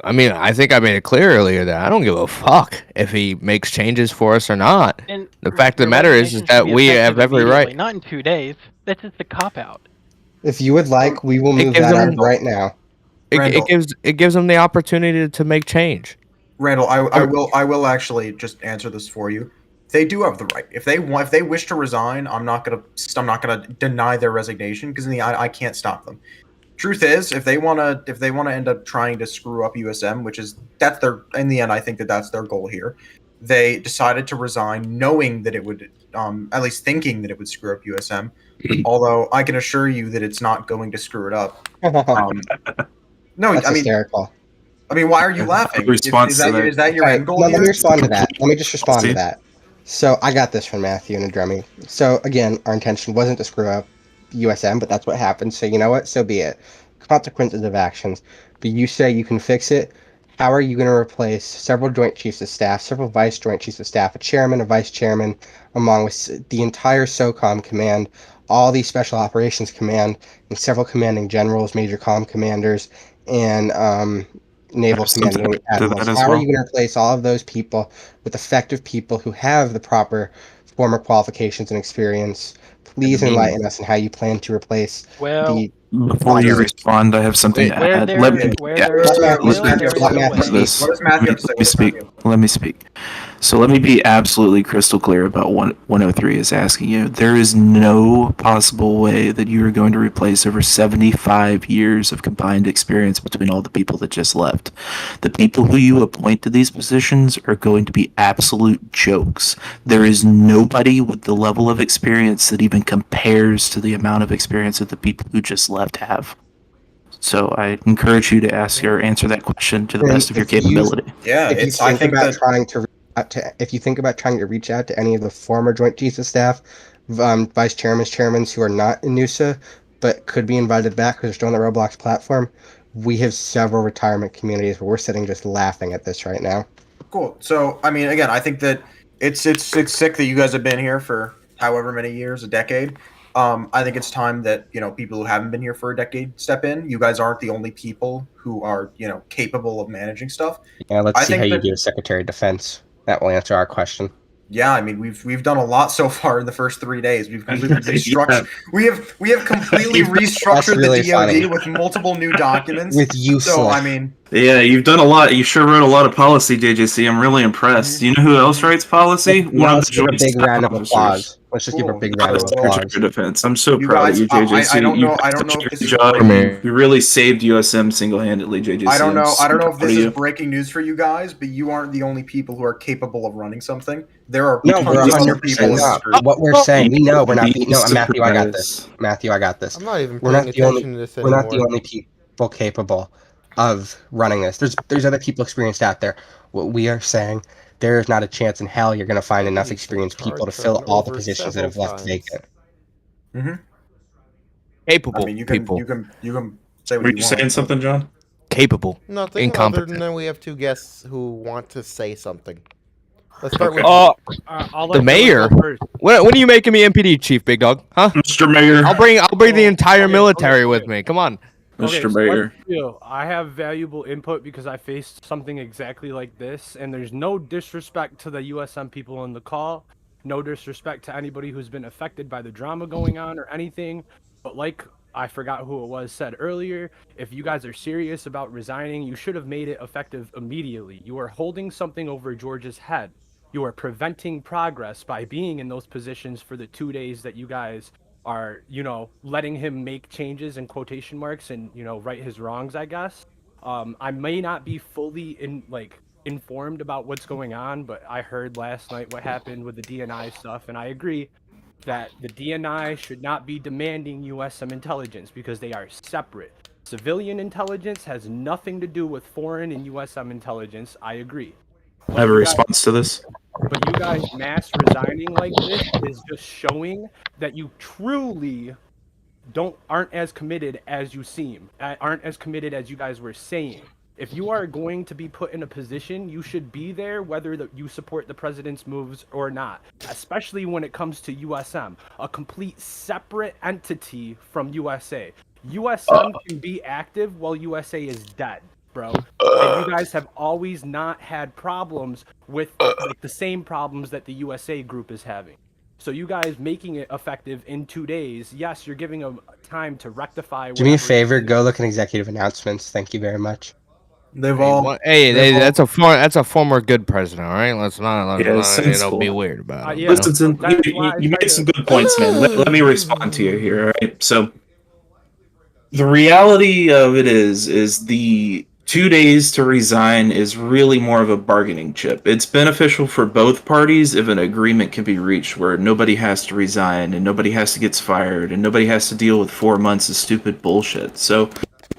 I mean, I think I made it clear earlier that I don't give a fuck if he makes changes for us or not. And The fact of the your matter is resignation should that be we effective have every immediately, right. not in 2 days. That's just a cop-out. if you would like, we will It move gives that them up right now. Randall. it gives them the opportunity to make change. Randall, I will actually just answer this for you. They do have the right. If they wish to resign, I'm not gonna deny their resignation because I can't stop them. Truth is, if they wanna end up trying to screw up USM, that's their, in the end, I think that's their goal here. They decided to resign knowing that it would, at least thinking that it would screw up USM. Although I can assure you that it's not going to screw it up. No, That's I mean, hysterical. Why are you laughing? Response to that. Is that your All right, end goal let me here? respond to that. Let me just respond to that. So I got this from Matthew and Drummy. So again, our intention wasn't to screw up USM, but that's what happened. So you know what? So be it. Consequences of actions. But you say you can fix it. How are you going to replace several Joint Chiefs of Staff, several Vice Joint Chiefs of Staff, a Chairman, a Vice Chairman, along with the entire SOCOM Command, all the Special Operations Command, and several Commanding Generals, Major Com Commanders, and Naval There's something Commanding to Admirals? that as How are well. you going to replace all of those people with effective people who have the proper former qualifications and experience? Please enlighten us on how you plan to replace Well, the. Before you respond, I have something to where add. there Let is me a will, there is a way. this. What does Matthew have to say? Let me speak. Let me speak. So let me be absolutely crystal clear about what 103 is asking you. There is no possible way that you are going to replace over 75 years of combined experience between all the people that just left. The people who you appoint to these positions are going to be absolute jokes. There is nobody with the level of experience that even compares to the amount of experience that the people who just left have. So I encourage you to ask or answer that question to the best of your capability. If you think about trying to reach out to any of the former Joint Chiefs of Staff, Vice Chairmans who are not in NUSA but could be invited back because they're still on the Roblox platform, we have several retirement communities where we're sitting just laughing at this right now. Cool. So, I mean, again, I think that it's sick that you guys have been here for however many years, a decade. I think it's time that, people who haven't been here for a decade step in. You guys aren't the only people who are, capable of managing stuff. Yeah, let's I see think how you that- do as Secretary of Defense. That will answer our question. Yeah, I mean, we've done a lot so far in the first 3 days. We've completely restructured. We have completely restructured really the DoD funny. with multiple new documents. With useless. So, I mean, Yeah, you've done a lot. You sure wrote a lot of policy, JJC. I'm really impressed. You know who else writes policy? Let's give a big round of applause. Let's just give a big round of applause. Secretary of Defense. I'm so You proud guys, of you, JJC. I don't know. You've I done don't know such if a this great is job. breaking. You really saved USM single-handedly, JJC. I don't know. I'm I don't know super if proud this of is you. breaking news for you guys, but you aren't the only people who are capable of running something. There are No, we're tons of other 100% people in this not. group. What we're saying, we know we're not. You'd be No, Matthew, I got surprised. this. Matthew, I got this. I'm not even We're paying not the only. attention to this We're not the anymore. only people capable. of running this. There's other people experienced out there. What we are saying, there is not a chance in hell you're going to find enough experienced people to fill all the positions that have left vacant. Mm-hmm. Capable I mean, you people. can say what Were you you want. saying something, John? Capable. Nothing Incompetent. other than we have 2 guests who want to say something. Let's start Okay. with I'll The let Dylan mayor. go first. When are you making me MPD chief, big dog? Huh? Mr. Mayor. I'll bring the entire military okay. with me. Come on. Okay, Mr. so Mayor. let's deal. I have valuable input because I faced something exactly like this, and there's no disrespect to the USM people on the call, no disrespect to anybody who's been affected by the drama going on or anything, but like I forgot who it was said earlier, if you guys are serious about resigning, you should have made it effective immediately. You are holding something over George's head. You are preventing progress by being in those positions for the 2 days that you guys are, letting him make changes in quotation marks and, right his wrongs, I guess. I may not be fully informed about what's going on, but I heard last night what happened with the DNI stuff, and I agree that the DNI should not be demanding USM intelligence because they are separate. Civilian intelligence has nothing to do with foreign and USM intelligence. I agree. I have a response to this. But you guys mass resigning like this is just showing that you truly aren't as committed as you seem, aren't as committed as you guys were saying. If you are going to be put in a position, you should be there whether you support the president's moves or not, especially when it comes to USM, a complete separate entity from USA. USM can be active while USA is dead, bro. And you guys have always not had problems with the same problems that the USA group is having. So you guys making it effective in 2 days, yes, you're giving them time to rectify. Do me a favor, go look at executive announcements. Thank you very much. They've That's a former good president. All right, let's not Yeah, be sensible. weird about it. Yeah. Listen, you made some good points, man. Let me respond to you here. All right, so the reality of it is the 2 days to resign is really more of a bargaining chip. It's beneficial for both parties if an agreement can be reached where nobody has to resign and nobody has to get fired and nobody has to deal with 4 months of stupid bullshit. So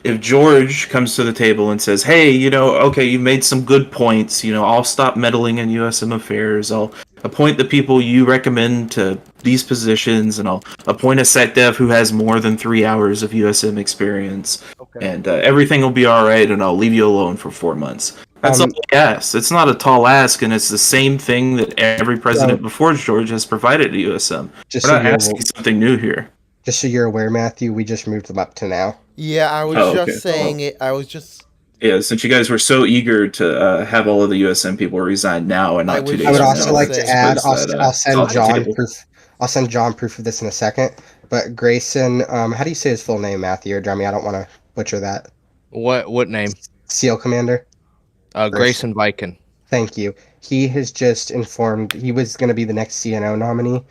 if George comes to the table and says, hey, okay, you made some good points, I'll stop meddling in USM affairs, I'll appoint the people you recommend to these positions, and I'll appoint a sec dev who has more than 3 hours of USM experience, and everything will be alright, and I'll leave you alone for 4 months. That's all I ask. It's not a tall ask, and it's the same thing that every president before George has provided to USM. We're not asking something new here. Just so you're aware, Matthew, we just moved them up to now. Yeah, I was just saying it. I was just. Yeah, since you guys were so eager to have all of the USM people resign now and not 2 days. I would also like to add. I'll send off the John table. proof. I'll send John proof of this in a second. But Grayson, how do you say his full name, Matthew or Jeremy? I don't want to butcher that. What name? SEAL Commander. Grayson Viken. Thank you. He has just informed he was going to be the next CNO nominee,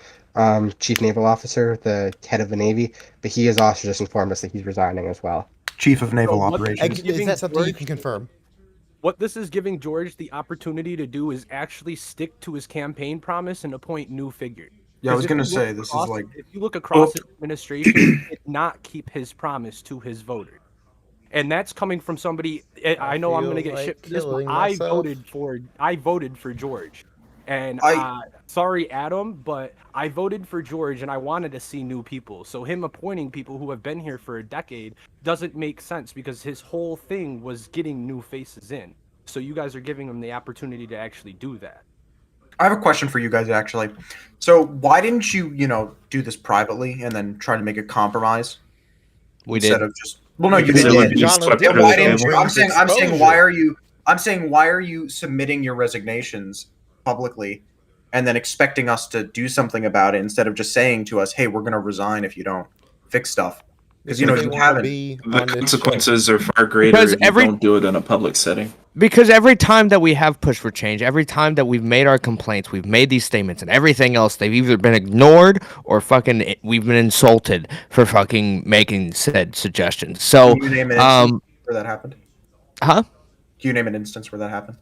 Chief Naval Officer, the head of the Navy, but he has also just informed us that he's resigning as well. Chief of Naval what Operations. Is that something you can confirm? What this is giving George the opportunity to do is actually stick to his campaign promise and appoint new figures. Yeah, I was going to say, this is like... If you look across his administration, he did not keep his promise to his voters. And that's coming from somebody, I know I'm going to get shit for this, but I voted for George. And sorry, Adam, but I voted for George and I wanted to see new people. So him appointing people who have been here for a decade doesn't make sense because his whole thing was getting new faces in. So you guys are giving him the opportunity to actually do that. I have a question for you guys, actually. So why didn't you, do this privately and then try to make a compromise? Instead of just... Well, no, you did. Why didn't you? I'm saying, why are you... I'm saying, why are you submitting your resignations publicly and then expecting us to do something about it instead of just saying to us, hey, we're going to resign if you don't fix stuff? Because, you haven't. The consequences are far greater if you don't do it in a public setting. Because every time that we have pushed for change, every time that we've made our complaints, we've made these statements and everything else, they've either been ignored or we've been insulted for fucking making said suggestions. So, Can you name an instance where that happened? Huh? Can you name an instance where that happened?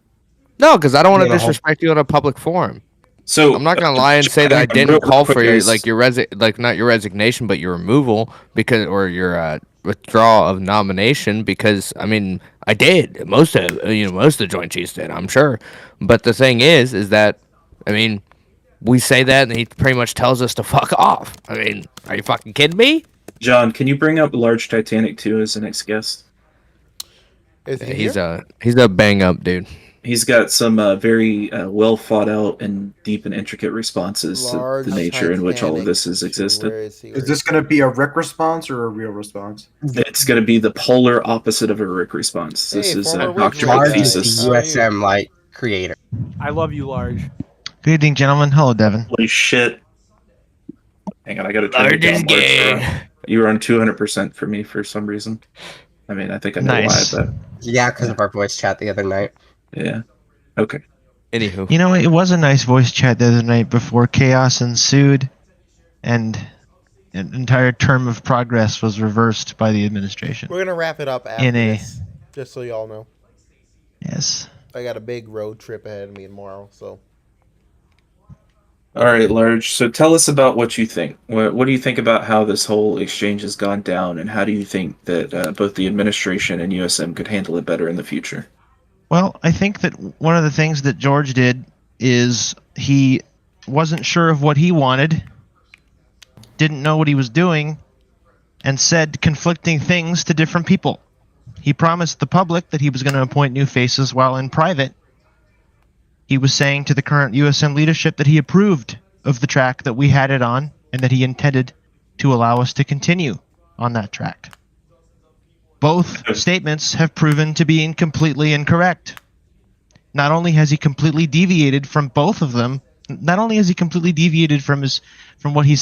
No, because I don't want to disrespect you at a public forum. So I'm not gonna lie and say that I didn't call for your not your resignation, but your removal or your withdraw of nomination because I mean I did most of the Joint Chiefs did, I'm sure, but the thing is that I mean we say that and he pretty much tells us to fuck off. I mean, are you fucking kidding me? John, can you bring up Large Titanic 2 as the next guest? He's a bang up dude. He's got some very well thought out and deep and intricate responses to the nature in which all of this has existed. Is this going to be a Rick response or a real response? It's going to be the polar opposite of a Rick response. This is a doctorate Large thesis. is the USM like creator. I love you, Large. Good evening, gentlemen. Hello, Devin. Holy shit. Hang on, I gotta turn Large it down. is gay. You were on 200% for me for some reason. I mean, I think I know Nice. why, but Yeah, because of our voice chat the other night. yeah. Okay. Anywho. You know, it was a nice voice chat the other night before chaos ensued and an entire term of progress was reversed by the administration. We're gonna wrap it up after this, just so y'all know. Yes. I got a big road trip ahead of me tomorrow, so. All right, Large. So tell us about what you think. What do you think about how this whole exchange has gone down, and how do you think that both the administration and USM could handle it better in the future? Well, I think that one of the things that George did is he wasn't sure of what he wanted, didn't know what he was doing, and said conflicting things to different people. He promised the public that he was going to appoint new faces, while in private, he was saying to the current USM leadership that he approved of the track that we had it on, and that he intended to allow us to continue on that track. Both statements have proven to be completely incorrect. Not only has he completely deviated from both of them, not only has he completely deviated from what he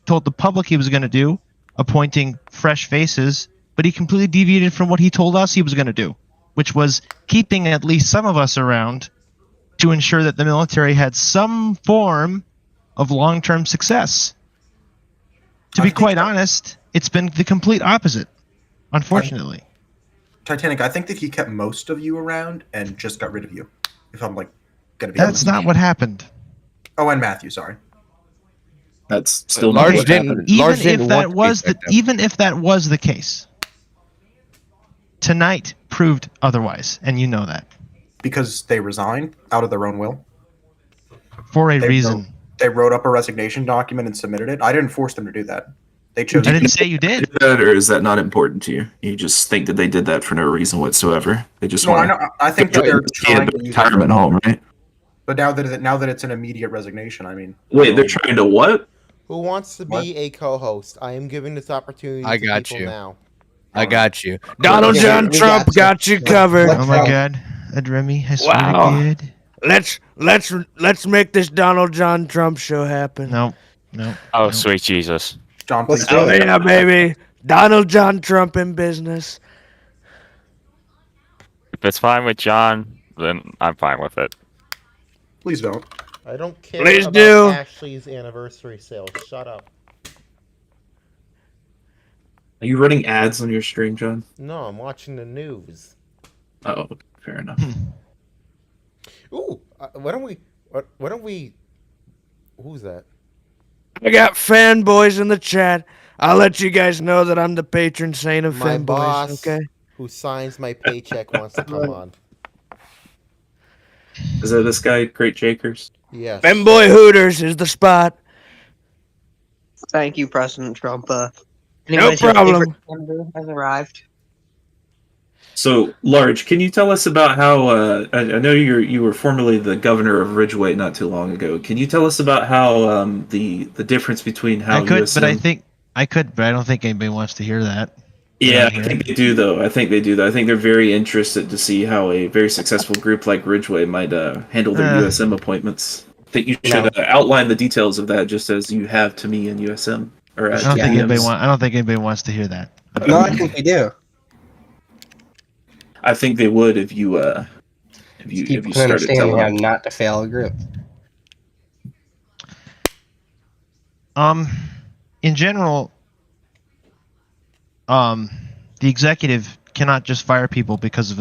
told the public he was going to do, appointing fresh faces, but he completely deviated from what he told us he was going to do, which was keeping at least some of us around to ensure that the military had some form of long-term success. To be quite honest, it's been the complete opposite, unfortunately. Titanic, I think that he kept most of you around and just got rid of you. If I'm like gonna be That's honest. not what happened. Oh, and Matthew, sorry. That's still Large not what didn't. happened. Even if that was the case, tonight proved otherwise, and you know that. Because they resigned out of their own will. For a reason. They wrote up a resignation document and submitted it. I didn't force them to do that. They chose. I didn't say you did. That, or is that not important to you? You just think that they did that for no reason whatsoever. They just No, want I know. I think that they're trying to use retirement home, right? But now that it's an immediate resignation, I mean. Wait, they're trying to what? Who wants to be a co-host? I am giving this opportunity I to got people you. now. I got you. Donald John Trump got you covered. Oh my God, Remy, I swear Wow. to God. Let's make this Donald John Trump show happen. No. Oh, sweet Jesus. John, Let's please. do Oh it. yeah, baby. Donald John Trump in business. If it's fine with John, then I'm fine with it. Please don't. I don't care Please about do. Ashley's anniversary sale. Shut up. Are you running ads on your stream, John? No, I'm watching the news. Oh, fair enough. Ooh, why don't we? Who's that? I got fanboys in the chat. I'll let you guys know that I'm the patron saint of My fanboys. boss, Okay. who signs my paycheck, wants to come on. Is that this guy, Great Jakers? Yes. Fanboy Hooters is the spot. Thank you, President Trump. No Anyways, your problem. favorite senator has arrived. So, Large, can you tell us about how? I know you were formerly the governor of Ridgeway not too long ago. Can you tell us about how the difference between how I could, USM... but I don't think anybody wants to hear that. Yeah, I think they do, though. I think they're very interested to see how a very successful group like Ridgeway might handle their USM appointments. I think you should outline the details of that, just as you have to me in USM. Or I don't think anybody wants to hear that. No, I think they do. I think they would if you People can started understand telling how them. not to fail a group. In general, the executive cannot just fire people because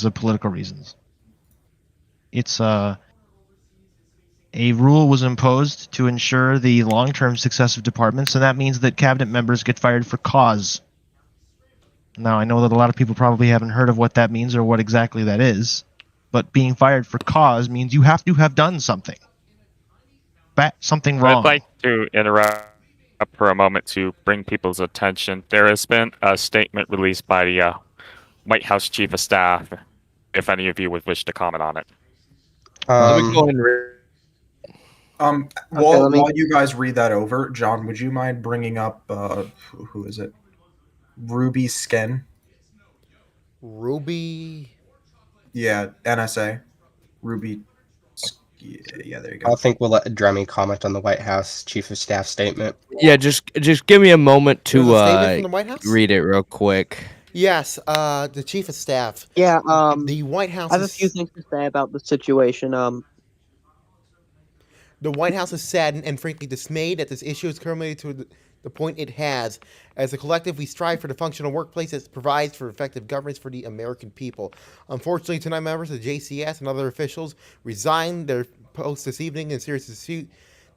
of political reasons. It's a rule was imposed to ensure the long-term success of departments, and that means that cabinet members get fired for cause. Now, I know that a lot of people probably haven't heard of what that means or what exactly that is, but being fired for cause means you have to have done something. Something wrong. I'd like to interrupt for a moment to bring people's attention. There has been a statement released by the White House Chief of Staff, if any of you would wish to comment on it. Let me go and While you guys read that over, John, would you mind bringing up who is it? Ruby Skin. Ruby. Yeah, NSA. Ruby. Yeah, there you go. I think we'll let Dremmy comment on the White House Chief of Staff statement. Yeah, just give me a moment There's to a statement from the White House? read it real quick. Yes, the Chief of Staff. Yeah, the White House I have a few things to say about the situation. The White House is saddened and frankly dismayed that this issue has culminated to the point it has. As a collective, we strive for the functional workplace that provides for effective governance for the American people. Unfortunately, tonight members of the JCS and other officials resigned their posts this evening in serious dispute.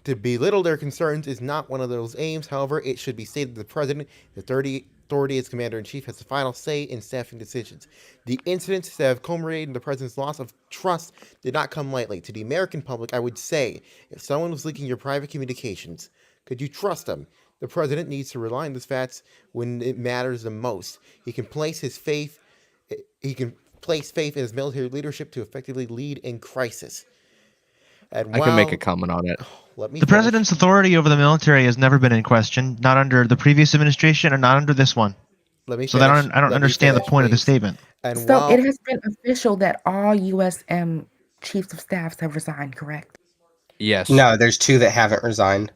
To belittle their concerns is not one of those aims. However, it should be stated that the President, the authority as Commander-in-Chief, has the final say in staffing decisions. The incidents that have culminated in the President's loss of trust did not come lightly. To the American public, I would say, if someone was leaking your private communications, could you trust them? The President needs to rely on these facts when it matters the most. He can place faith in his military leadership to effectively lead in crisis. And I can make a comment on it. The president's authority over the military has never been in question, not under the previous administration and not under this one. Let me so finish. I don't understand the point of the statement. And So it has been official that all USM chiefs of staffs have resigned, correct? Yes. No, there's 2 that haven't resigned.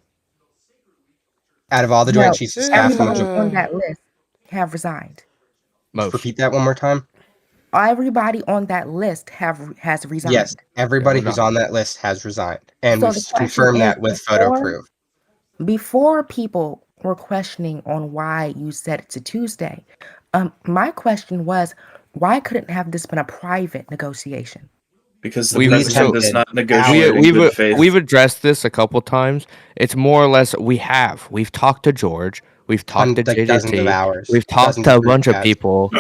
Out of all the Joint Chiefs of Staff, everybody on that list have resigned. Repeat that one more time. Everybody on that list has resigned. Yes, everybody who's on that list has resigned, and So we've the question confirmed that is, with photo proof. Before people were questioning on why you set it to Tuesday, my question was, why couldn't have this been a private negotiation? Because the president does not negotiate in good faith. We've addressed this a couple times. It's more or less we've talked to George, we've talked to JJT, we've talked to a bunch of people.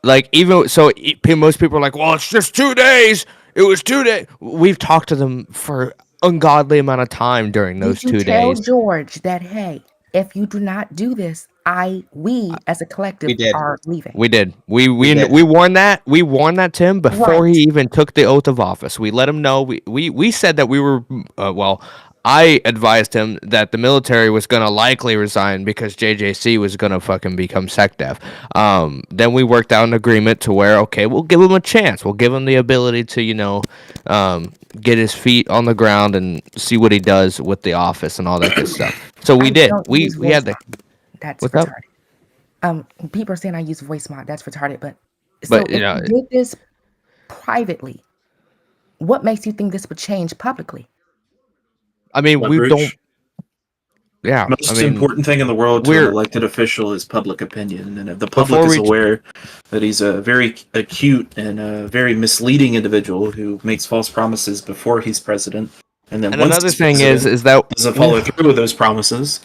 Like even so, most people are like, "Well, it's just 2 days. It was 2 days." We've talked to them for ungodly amount of time during those 2 Did you tell days. George that, hey, if you do not do this, we as a collective are leaving? We did. We warned that. We warned that to him before he even took the oath of office. We let him know. We said that we were I advised him that the military was gonna likely resign because JJC was gonna fucking become SecDef. Then we worked out an agreement to where we'll give him a chance. We'll give him the ability to get his feet on the ground and see what he does with the office and all that good stuff. So we did. We had the. That's What's retarded. up? People are saying I use voice mod. That's retarded. But if you did this privately, what makes you think this would change publicly? I mean, we Leverage. don't. Yeah, Most important thing in the world to an elected official is public opinion, and if the public is aware that he's a very acute and a very misleading individual who makes false promises before he's president, and then once another he's thing president, is that doesn't follow through with those promises.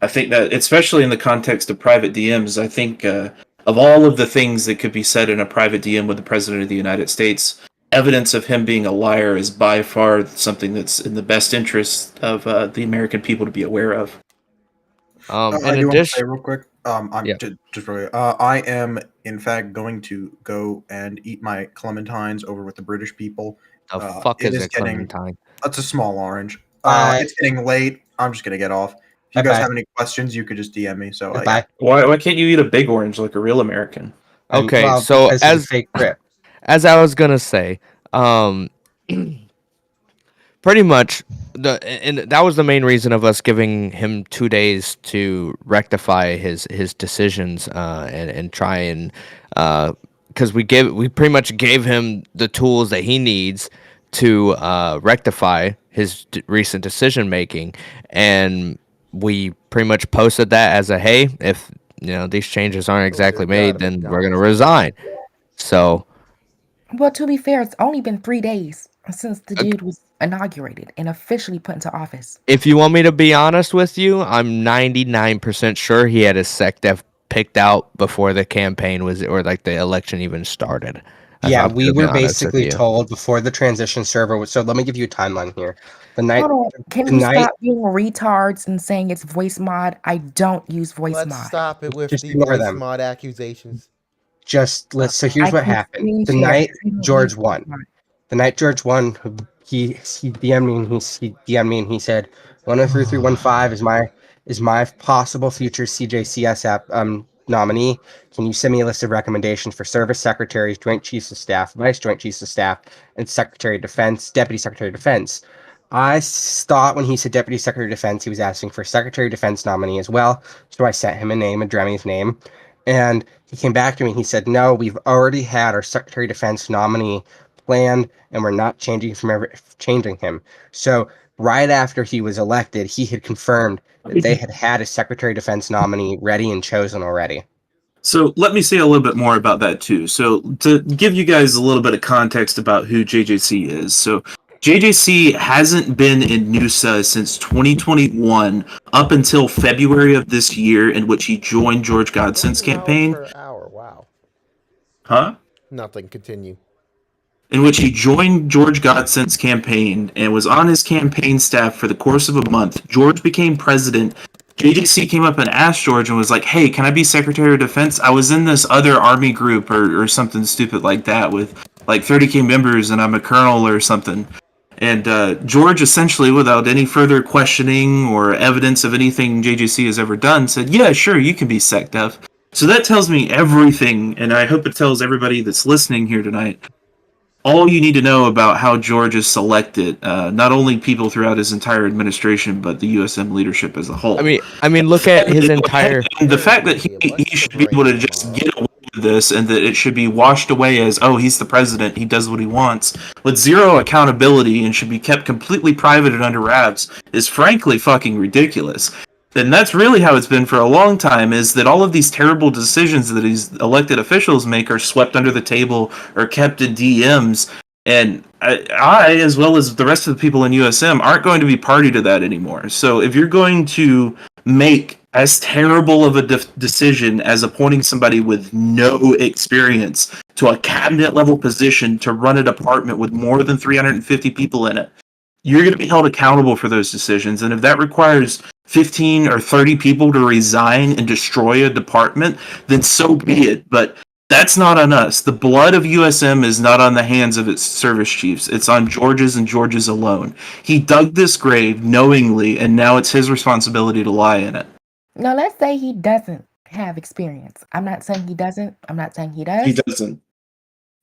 I think that, especially in the context of private DMs, I think of all of the things that could be said in a private DM with the president of the United States, evidence of him being a liar is by far something that's in the best interest of the American people to be aware of. I do want to say real quick. I am in fact going to go and eat my clementines over with the British people. The fuck is a clementine? That's a small orange. It's getting late. I'm just gonna get off. If you guys have any questions, you could just DM me. So Why can't you eat a big orange like a real American? Okay, so as I was gonna say, pretty much and that was the main reason of us giving him 2 days to rectify his decisions and try and because we pretty much gave him the tools that he needs to rectify his recent decision making, and we pretty much posted that as a hey, if these changes aren't exactly made, then we're gonna resign. So, well, to be fair, it's only been 3 days since the dude was inaugurated and officially put into office. if you want me to be honest with you, I'm 99% sure he had his SecDef picked out before the campaign was, or like the election even started. Yeah, we were basically told before the transition server was. So let me give you a timeline here. The night, Hold on. Can we stop being retards and saying it's voice mod? I don't use voice Let's mod. stop it with Just the ignore voice them. mod accusations. Just let's. So here's I what can happened. screen The share. night I don't George use won. voice mod. The night George won, he DM'd me and he DM'd me and he said 103315 is my possible future CJCS app nominee. Can you send me a list of recommendations for service secretaries, joint chiefs of staff, vice joint chiefs of staff, and secretary of defense, deputy secretary of defense? I thought when he said deputy secretary of defense, he was asking for secretary of defense nominee as well. So I sent him a name, a Dremmy's name, and he came back to me and he said, "No, we've already had our secretary of defense nominee planned, and we're not changing him." So right after he was elected, he had confirmed that they had a secretary of defense nominee ready and chosen already. So let me say a little bit more about that too. So to give you guys a little bit of context about who JJC is. So JJC hasn't been in NUSA since 2021 up until February of this year, in which he joined George Godson's campaign. Per hour, wow. Huh? Nothing, continue. In which he joined George Godson's campaign and was on his campaign staff for the course of a month. George became president. JJC came up and asked George and was like, "Hey, can I be Secretary of Defense? I was in this other army group or something stupid like that with like 30K members and I'm a colonel or something." And George, essentially, without any further questioning or evidence of anything JJC has ever done, said, "Yeah, sure, you can be SecDef." So that tells me everything, and I hope it tells everybody that's listening here tonight all you need to know about how George is selected, not only people throughout his entire administration, but the USM leadership as a whole. I mean, look at his entire. And the fact that he should be able to just get away with this, and that it should be washed away as, oh, he's the president, he does what he wants, with zero accountability, and should be kept completely private and under wraps, is frankly fucking ridiculous. And that's really how it's been for a long time, is that all of these terrible decisions that these elected officials make are swept under the table or kept in DMs. And I, as well as the rest of the people in USM, aren't going to be party to that anymore. So if you're going to make as terrible of a decision as appointing somebody with no experience to a cabinet level position to run a department with more than 350 people in it, you're going to be held accountable for those decisions. And if that requires 15 or 30 people to resign and destroy a department, then so be it. But that's not on us. The blood of USM is not on the hands of its service chiefs. It's on George's and George's alone. He dug this grave knowingly, and now it's his responsibility to lie in it. Now, let's say he doesn't have experience. I'm not saying he doesn't. I'm not saying he does. He doesn't.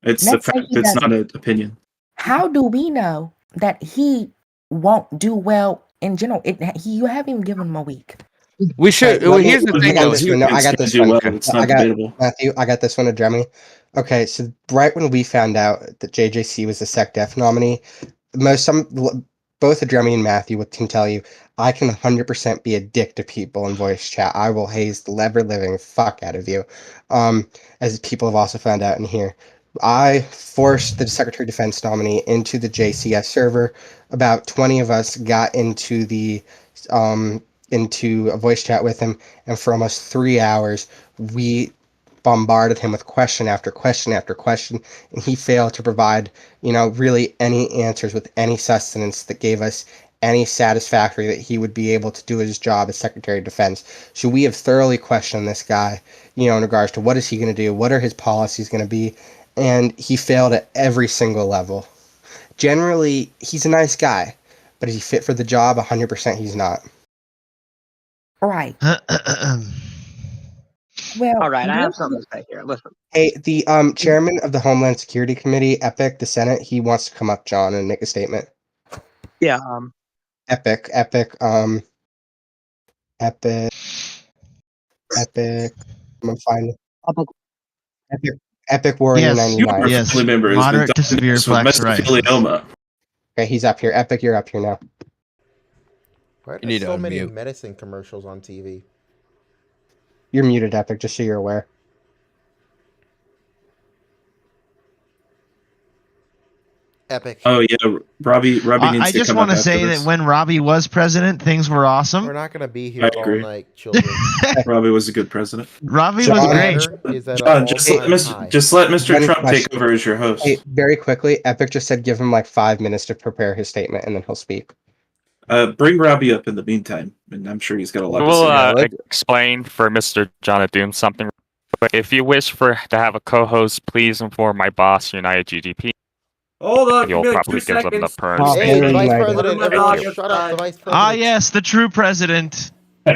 It's Let's the say fact. he It's not doesn't. an opinion. How do we know that he won't do well in general? You haven't even given him a week. We should. Okay, well, here's the thing, though. I got this one. Matthew, I got this one to Jeremy. Okay, so right when we found out that JJC was the SecDef nominee, both of Jeremy and Matthew can tell you, I can 100% be a dick to people in voice chat. I will haze the ever living fuck out of you. As people have also found out in here. I forced the Secretary of Defense nominee into the JCS server. About 20 of us got into a voice chat with him, and for almost 3 hours, we bombarded him with question after question after question, and he failed to provide, really any answers with any sustenance that gave us any satisfactory that he would be able to do his job as Secretary of Defense. So we have thoroughly questioned this guy, in regards to what is he going to do, what are his policies going to be, and he failed at every single level. Generally, he's a nice guy, but is he fit for the job? 100% he's not. Right. Well, all right, I have something to say here. Listen. Hey, the chairman of the Homeland Security Committee, Epic, the Senate, he wants to come up, John, and make a statement. Yeah. Epic. I'm gonna find it. Epic Warrior 99. Yes. Member Moderate to severe flex mesothelioma. Okay, he's up here. Epic, you're up here now. Why are You need there to so many unmute. medicine commercials on TV? You're muted, Epic, just so you're aware. Epic. Oh yeah, Robbie needs I to just come want up to after say this. that when Robbie was president, things were awesome. We're not gonna be I here all agree. night, children. Robbie was a good president. Robbie was great. Ladder is at an John, all-time high. Just let Mr. One Trump take question. over as your host. Hey, very quickly, Epic just said give him like 5 minutes to prepare his statement, and then he'll speak. Bring Robbie up in the meantime, and I'm sure he's got a lot to We'll say. explain for Mr. Jonofdoom something. But if you wish to have a co-host, please inform my boss, United GDP. Hold on, You'll give me like probably 2 give them the seconds. perm. Hey, the vice president, My everyone dog shut up, the outside. vice president. Ah, yes, the true president.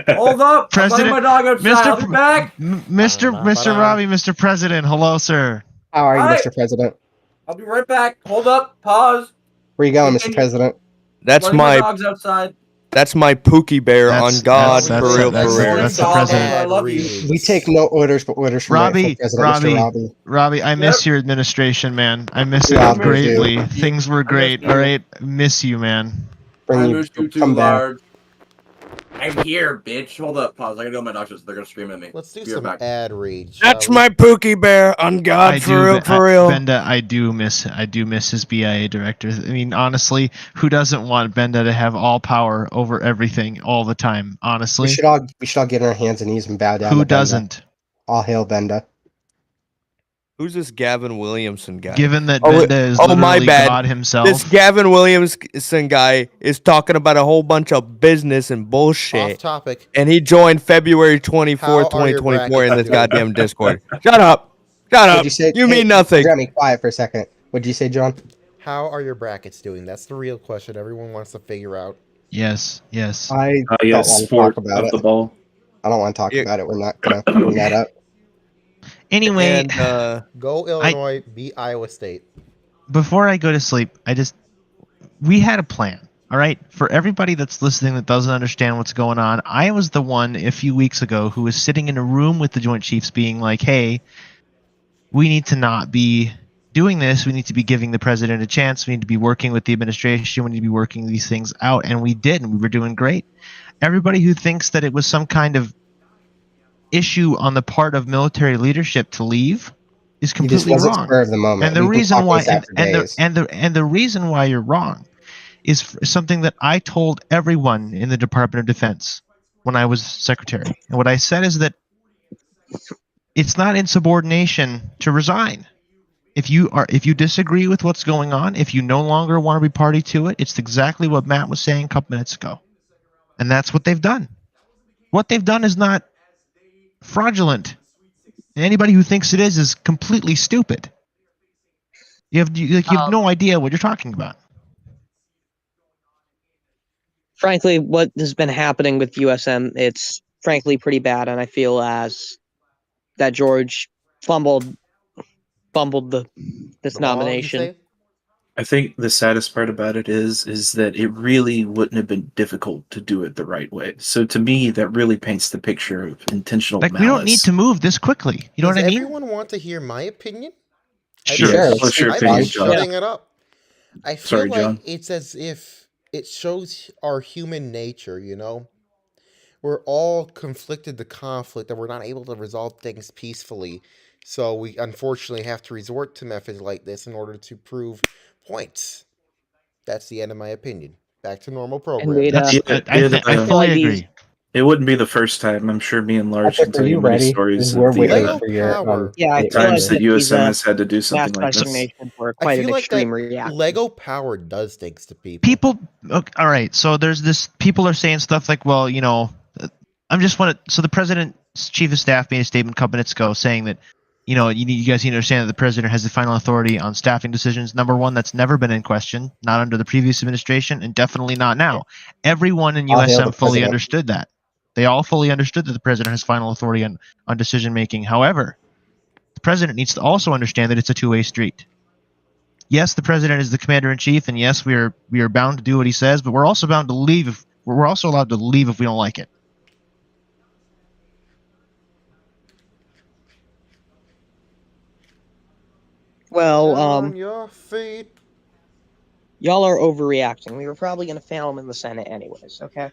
Hold up, I'm letting my dog outside. I'll be back. Mr. Robbie, Mr. President. Hello, sir. How are you, Alright. Mr. President? I'll be right back. Hold up, pause. Where you going, Mr. Continue. President? That's Letting my my dog's outside. that's my Pookie Bear on God for real. That's the president. I love you. We take no orders, but orders from Robbie, President Mr. Robbie, I miss your administration, man. I miss We it all do. greatly. Things were great. you. All right, miss you, man. I miss you too, come back. Large. I'm here, bitch. Hold up, pause. I gotta go to my doctor's. They're gonna scream at me. Let's do Be right some back. ad read. That's shall we? my Pookie Bear on God for real. Benda, I do miss his BIA director. I mean, honestly, who doesn't want Benda to have all power over everything all the time? Honestly, We should all get on our hands and knees and bow down. Who to Benda. doesn't? All hail Benda. Who's this Gavin Williamson guy? Given that Benda is my literally bad. God himself. This Gavin Williamson guy is talking about a whole bunch of business and bullshit. Off topic. And he joined February How 24th, are your 2024 in brackets this doing? goddamn Discord. Shut up. Shut up. What'd you say? You Hey, mean nothing. Got me quiet for a second. What'd you say, John? How are your brackets doing? That's the real question everyone wants to figure out. Yes. I yes, don't want to sport talk about of it. the ball. I don't want to talk about it. We're not gonna bring that up. Anyway, Go Illinois, beat Iowa State. before I go to sleep, we had a plan. All right, for everybody that's listening that doesn't understand what's going on, I was the one a few weeks ago who was sitting in a room with the Joint Chiefs being like, hey, we need to not be doing this. We need to be giving the president a chance. We need to be working with the administration. We need to be working these things out. And we did, and we were doing great. Everybody who thinks that it was some kind of issue on the part of military leadership to leave is completely wrong. Spur of the moment. And the We can reason talk why this out for days. and the reason why you're wrong is something that I told everyone in the Department of Defense when I was secretary. And what I said is that it's not insubordination to resign. If you disagree with what's going on, if you no longer want to be party to it, it's exactly what Matt was saying a couple minutes ago. And that's what they've done. What they've done is not fraudulent. And anybody who thinks it is completely stupid. You have no idea what you're talking about. Frankly, what has been happening with USM, it's frankly pretty bad, and I feel as that George fumbled this nomination. I think the saddest part about it is that it really wouldn't have been difficult to do it the right way. So to me, that really paints the picture of intentional Like, malice. we don't need to move this quickly. You know what I mean? Does everyone want to hear my opinion? Sure. What's your I've opinion, been John? shutting it up. I feel Sorry, like John. it's as if it shows our human nature, you know? We're all conflicted to conflict and we're not able to resolve things peacefully. So we unfortunately have to resort to methods like this in order to prove points. That's the end of my opinion. Back to normal programming. I fully agree. It wouldn't be the first time. I'm sure me and Large can tell you many stories We're of waiting the for your Yeah, I feel times like that these, USM has had to do something like mass this. resignation were I quite feel an like extreme that reaction. Lego power does things to people. People, okay, all right. So there's this. People are saying stuff like, "Well, you know, So the president's chief of staff made a statement a couple minutes ago saying that, you know, you guys need to understand that the president has the final authority on staffing decisions. Number one, that's never been in question, not under the previous administration, and definitely not now. Everyone in I'll hail the USM fully president. understood that. They all fully understood that the president has final authority on decision making. However, the president needs to also understand that it's a two-way street. Yes, the president is the commander in chief, and yes, we are bound to do what he says, but we're also bound to leave. We're also allowed to leave if we don't like it. Well, On your feet. y'all are overreacting. We were probably going to fail him in the Senate anyways, okay?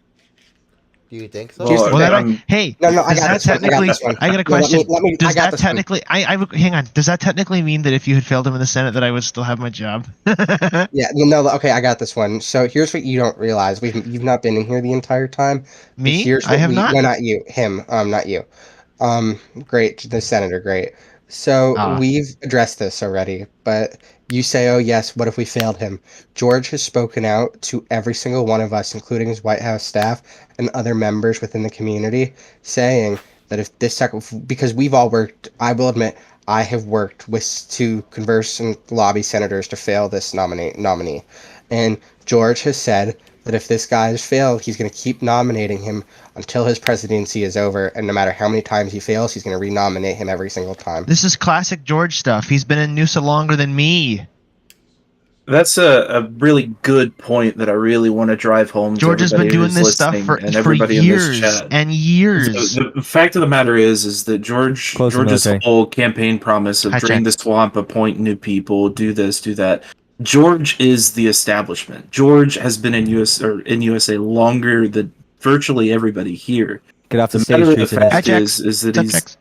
Do you think so? Well, hey, no, I does got that this one. technically? I got a question. I Does got that this one. technically? Hang on. Does that technically mean that if you had failed him in the Senate, that I would still have my job? Yeah, no, okay, I got this one. So here's what you don't realize: you've not been in here the entire time. But Me? here's I what have not. No, not you. Him. Not you. Great, the senator. Great. So we've addressed this already, but you say, "Oh yes, what if we failed him?" George has spoken out to every single one of us, including his White House staff and other members within the community, saying that if this because we've all worked, I will admit, I have worked to converse and lobby senators to fail this nominee, and George has said that if this guy has failed, he's going to keep nominating him until his presidency is over, and no matter how many times he fails, he's going to renominate him every single time. This is classic George stuff. He's been in Noosa longer than me. That's a really good point that I really want to drive home. George has been doing this stuff for years and years. The fact of the matter is that George's whole campaign promise of drain the swamp, appoint new people, do this, do that. George is the establishment. George has been in USA longer than virtually everybody here. Get off the matter stage, of the fact is that he's.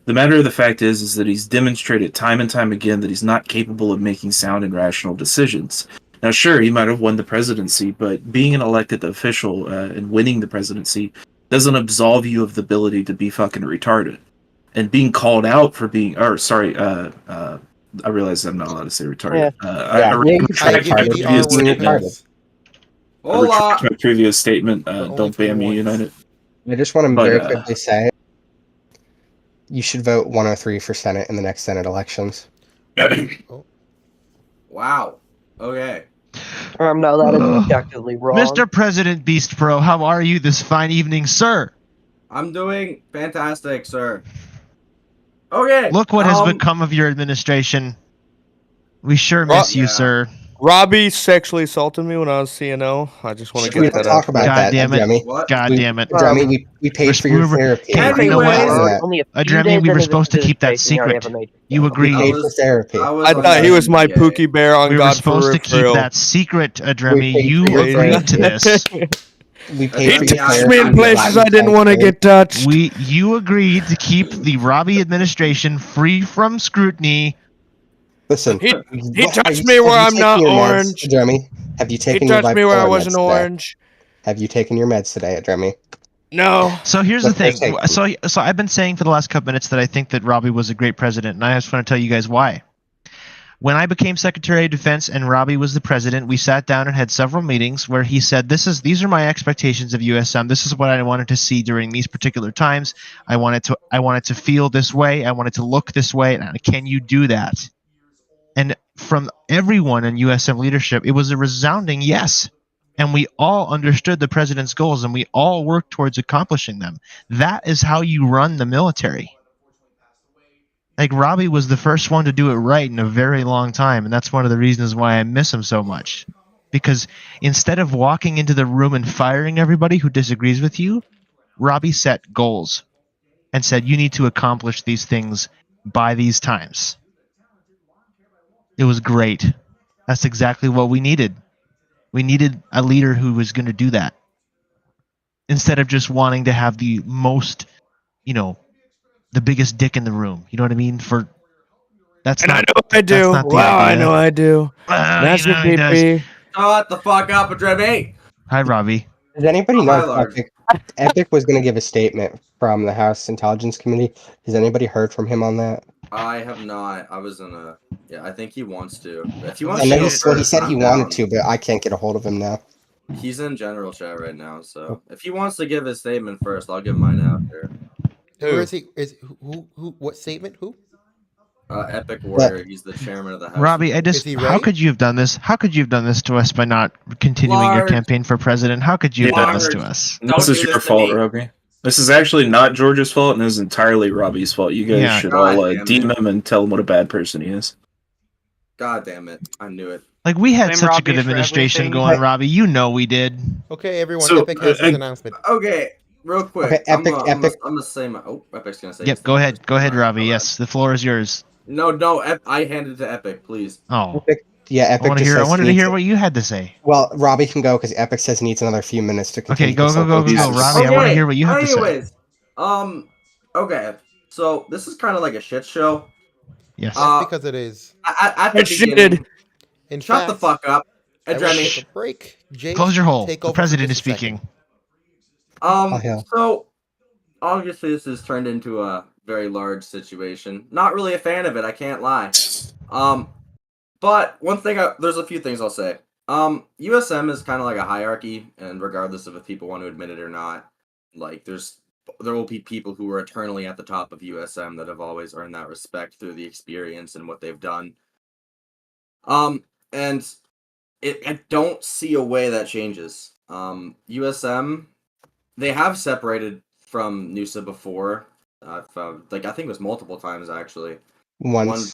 The matter of the fact is that he's demonstrated time and time again that he's not capable of making sound and rational decisions. Now, sure, he might have won the presidency, but being an elected official and winning the presidency doesn't absolve you of the ability to be fucking retarded. And being called out for being, I realize I'm not allowed to say retarded. I retract my previous statement. Don't ban me, United. I just want to very quickly say, you should vote 103 for Senate in the next Senate elections. Wow. Okay. No, that is objectively wrong. Mr. President Beast Pro, how are you this fine evening, sir? I'm doing fantastic, sir. Okay. Look what has become of your administration. We sure miss you, sir. Robbie sexually assaulted me when I was CNO. I just want to get that talk about God that, damn it. Adremi. God damn it. Adremi, we paid for your therapy. You know what? Adremi, we were supposed to keep that secret. You agreed. We paid for therapy. I thought he was my Pookie Bear on We God were supposed to keep that secret, Adremi. You agreed to this. We paid for He your touched me in therapy. places I didn't want to get touched. You agreed to keep the Robbie administration free from scrutiny. Listen, he touched me where I'm not orange. Adremi, have you taken He your touched me where I bipolar wasn't meds today? orange. Have you taken your meds today, Adremi? No. So here's the thing. So I've been saying for the last couple minutes that I think that Robbie was a great president, and I just want to tell you guys why. When I became Secretary of Defense and Robbie was the president, we sat down and had several meetings where he said, these are my expectations of USM. This is what I wanted to see during these particular times. I wanted to feel this way. I wanted to look this way. And can you do that? And from everyone in USM leadership, it was a resounding yes. And we all understood the president's goals, and we all worked towards accomplishing them. That is how you run the military. Like, Robbie was the first one to do it right in a very long time, and that's one of the reasons why I miss him so much. Because instead of walking into the room and firing everybody who disagrees with you, Robbie set goals and said, you need to accomplish these things by these times. It was great. That's exactly what we needed. We needed a leader who was going to do that. Instead of just wanting to have the most, the biggest dick in the room. You know what I mean? I know I do. Wow, I know I do. Master PP. Shut the fuck up, Adremi. Hi, Robbie. Does anybody know Epic was going to give a statement from the House Intelligence Committee? Has anybody heard from him on that? I have not. I was in a. Yeah, I think he wants to. If he wants I to know go he first, said he I'm wanted down. to, but I can't get a hold of him now. He's in general chat right now, so if he wants to give his statement first, I'll give mine after. Where is he? Who? What statement? Who? Epic Warrior. He's the chairman of the House. Robbie, how could you have done this? How could you have done this to us by not continuing your campaign for president? How could you have done this to us? This is your fault, Robbie. This is actually not George's fault, and it is entirely Robbie's fault. You guys should all DM him and tell him what a bad person he is. God damn it! I knew it. Like, we had Blame such a Robbie good for administration everything. going, Robbie. You know we did. Okay, everyone. So, Epic has his announcement. Okay, real quick. Okay, Epic. I'm gonna say my. Oh, Epic's gonna say. Yep, go ahead. Go ahead, Robbie. Yes, the floor is yours. No, I handed it to Epic, please. Oh. Yeah, Epic just says I wanted to needs hear what you had to say. Well, Robbie can go because Epic says needs another few minutes to continue. Okay, go, Robbie. I want to hear what you have to say. Anyways, okay. So this is kind of like a shit show. Yes. That's because it is. At the beginning, In shut the fact, fuck up, I will Remy. take a break. Jake, Close your hole. take The over for president just is a second. speaking. So obviously this has turned into a very large situation. Not really a fan of it, I can't lie. But one thing, there's a few things I'll say. USM is kind of like a hierarchy, and regardless of if people want to admit it or not, like there will be people who are eternally at the top of USM that have always earned that respect through the experience and what they've done. And I don't see a way that changes. USM, they have separated from NUSA before. I think it was multiple times actually. Once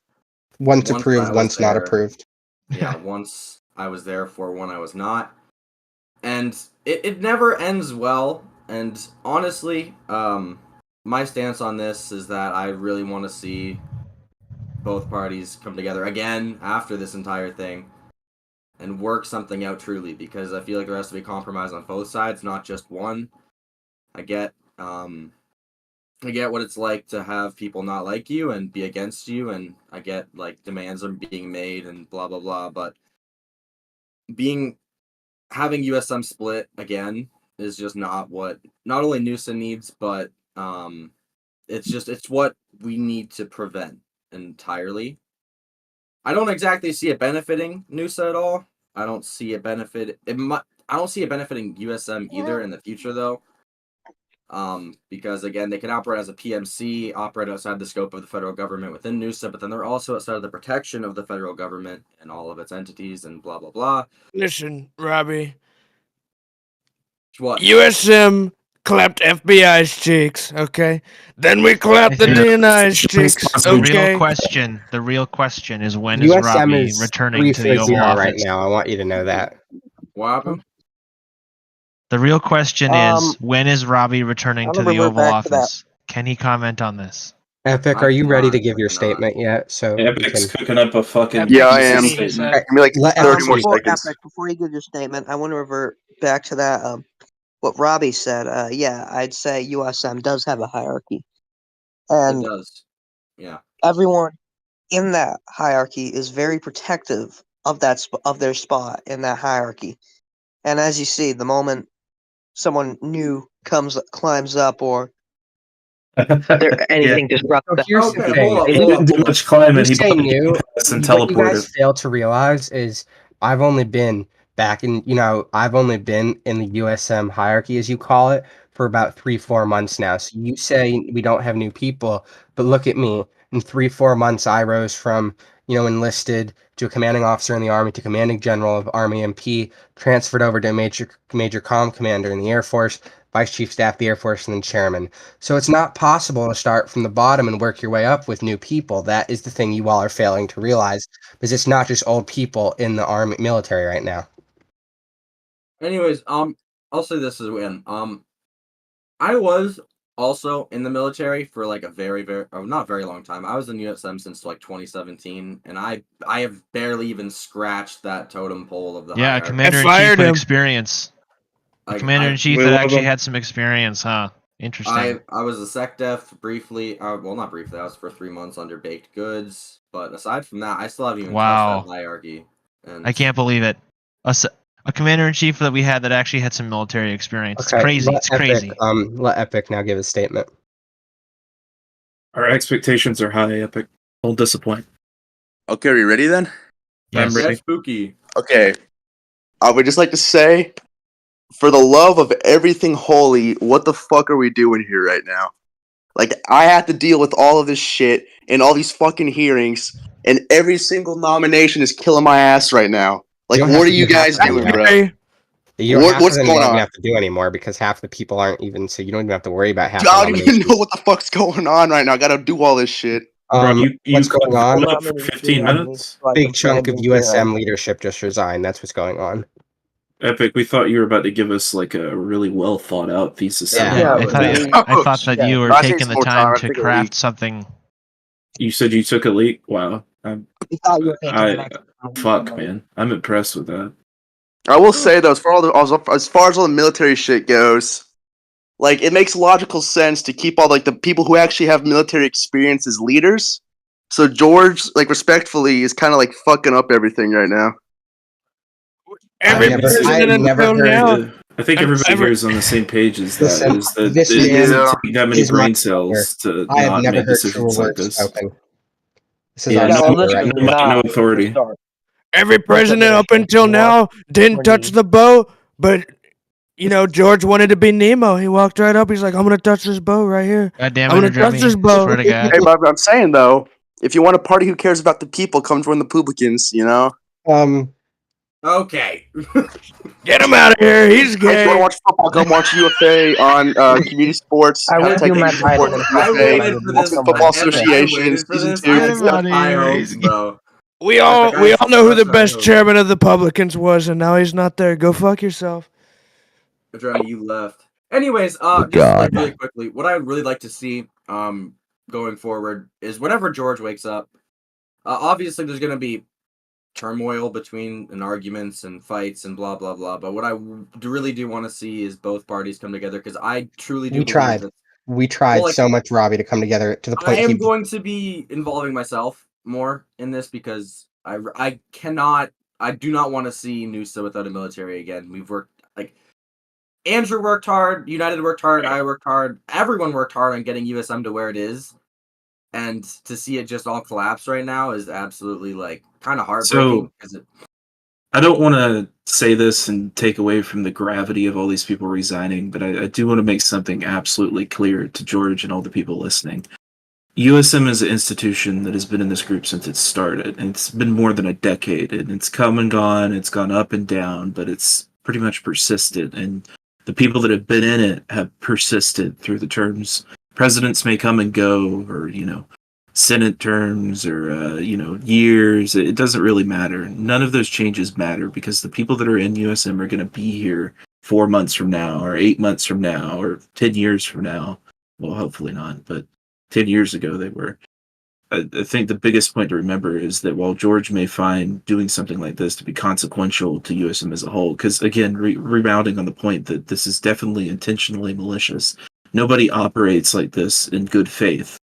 Once approved, I was once not there. approved. Yeah, once I was there for one I was not. And it never ends well. And honestly, my stance on this is that I really want to see both parties come together again after this entire thing and work something out truly, because I feel like there has to be compromise on both sides, not just one. I get what it's like to have people not like you and be against you, and I get like demands are being made and blah blah blah, but having USM split again is just not what not only NUSA needs, but it's what we need to prevent entirely. I don't exactly see it benefiting NUSA at all. I don't see it benefiting USM either in the future though. Because again, they can operate as a PMC, operate outside the scope of the federal government within NUSA, but then they're also outside of the protection of the federal government and all of its entities and blah blah blah. Listen, Robbie. What? USM clapped FBI's cheeks, okay? Then we clapped the DNI's cheeks, okay? The real question is when is USM Robbie is returning to the Oval 3-0 Office? right now. I want you to know that. What happened? The real question is when is Robbie returning I'll to the revert Oval back to that. Office? Can he comment on this? Epic, are you ready to give your statement yet? So Epic's cooking up a fucking. Yeah, I am. statement. Give me like Let 30 Epic more speak. seconds. Epic, before you give your statement, I want to revert back to that. What Robbie said. Yeah, I'd say USM does have a hierarchy, and It does. Yeah. everyone in that hierarchy is very protective of of their spot in that hierarchy. And as you see, the moment someone new climbs up, or anything disrupts So here's the thing. He didn't do much climbing. He Saying bought new, us and what you guys teleported. fail to realize is I've only been I've only been in the USM hierarchy, as you call it, for about 3-4 months now. So you say we don't have new people, but look at me. In 3-4 months, I rose from, enlisted to a commanding officer in the Army to commanding general of Army MP, transferred over to major comm commander in the Air Force, vice chief staff of the Air Force, and then chairman. So it's not possible to start from the bottom and work your way up with new people. That is the thing you all are failing to realize, because it's not just old people in the Army military right now. Anyways, I'll say this as well. I was also in the military for like a very, not very long time. I was in USM since like 2017, and I have barely even scratched that totem pole of the Yeah, hierarchy. Commander-in-Chief with experience. The Commander-in-Chief that actually had some experience, huh? Interesting. I was a SecDef briefly. Well, not briefly. I was for 3 months under Baked Goods. But aside from that, I still haven't even touched that hierarchy. And I can't believe it. A Commander-in-Chief that we had that actually had some military experience. Okay, It's crazy. let It's crazy. Let Epic now give a statement. Our expectations are high, Epic. Don't disappoint. Okay, are you ready then? I'm ready. Yes, spooky. Okay. I would just like to say, for the love of everything holy, what the fuck are we doing here right now? Like, I have to deal with all of this shit and all these fucking hearings, and every single nomination is killing my ass right now. Like, what are you guys doing, bro? What's going on? Have to do anymore because half the people aren't even, so you don't even have to worry about half. I don't even know what the fuck's going on right now. I gotta do all this shit. What's going on? up for 15 minutes? Big chunk of USM leadership just resigned. That's what's going on. Epic, we thought you were about to give us like a really well thought out thesis. Yeah, I thought that you were taking the time to craft something. You said you took a leak? Wow. We thought you were taking the next fuck, man. I'm impressed with that. I will say though, as far as all the military shit goes, like it makes logical sense to keep all like the people who actually have military experience as leaders. So George, like respectfully, is kind of like fucking up everything right now. I think everybody here is on the same page as that. Listen, Is that this it man doesn't take that many is my brain father. cells to I have not never make heard truer decisions like words this. spoken. This is Yeah, our no, father right no, now. no authority. Every president up until now didn't touch the bow, but George wanted to be Nemo. He walked right up. He's like, "I'm gonna touch this bow right here. God damn I'm it, gonna touch this bow." Swear to God. Hey, but I'm saying though, if you want a party who cares about the people, come join the Publicans. You know. Okay. Get him out of here. He's If you gay. want to watch football, come watch UFA on community sports. I would do my Support Biden the I UFA, waited for this. Ultimate Football Association, I waited for season this. 2. I had such high hopes, bro. We I all had know who the such high best hopes. chairman of the Republicans was, and now he's not there. Go fuck yourself. Jeremy, you left. Anyways, just God. like really quickly, what I would really like to see going forward is whenever George wakes up, obviously there's gonna be turmoil between and arguments and fights and blah blah blah. But what I really do want to see is both parties come together because I truly do We believe tried. that We tried Well, like- so much, Robbie, to come together to the I point am he going to be involving myself more in this because I do not want to see Noosa without a military again. We've worked Andrew worked hard, United worked hard, I worked hard, everyone worked hard on getting USM to where it is, and to see it just all collapse right now is absolutely kind of heartbreaking. I don't want to say this and take away from the gravity of all these people resigning, but I do want to make something absolutely clear to George and all the people listening. USM is an institution that has been in this group since it started, and it's been more than a decade, and it's come and gone, it's gone up and down, but it's pretty much persisted, and the people that have been in it have persisted through the terms. Presidents may come and go, or, Senate terms, or, years. It doesn't really matter. None of those changes matter because the people that are in USM are going to be here 4 months from now, or 8 months from now, or 10 years from now. Well, hopefully not, but 10 years ago they were. I think the biggest point to remember is that while George may find doing something like this to be consequential to USM as a whole, because again, rebounding on the point that this is definitely intentionally malicious, nobody operates like this in good faith.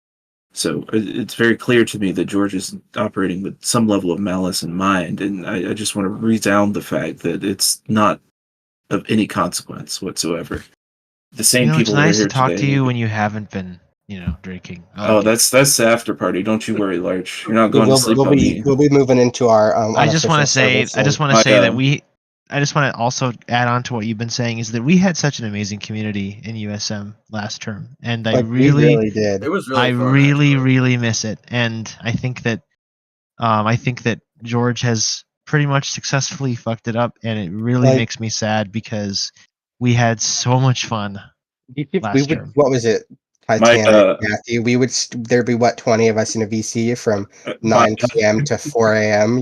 So it's very clear to me that George is operating with some level of malice in mind, and I just want to resound the fact that it's not of any consequence whatsoever. The same It's people that are nice here to talk today. to you when you haven't been, drinking. Oh, that's the after party. Don't you worry, Larch. You're not going to sleep on me. we'll be moving into our I just want to say that I just want to also add on to what you've been saying is that we had such an amazing community in USM last term, and I we really did. It was really I fun, really miss it, and I think that George has pretty much successfully fucked it up, and it really makes me sad because we had so much fun last term. What was it? Titanic, Matthew. There'd be 20 of us in a VC from 9 p.m. to 4 a.m.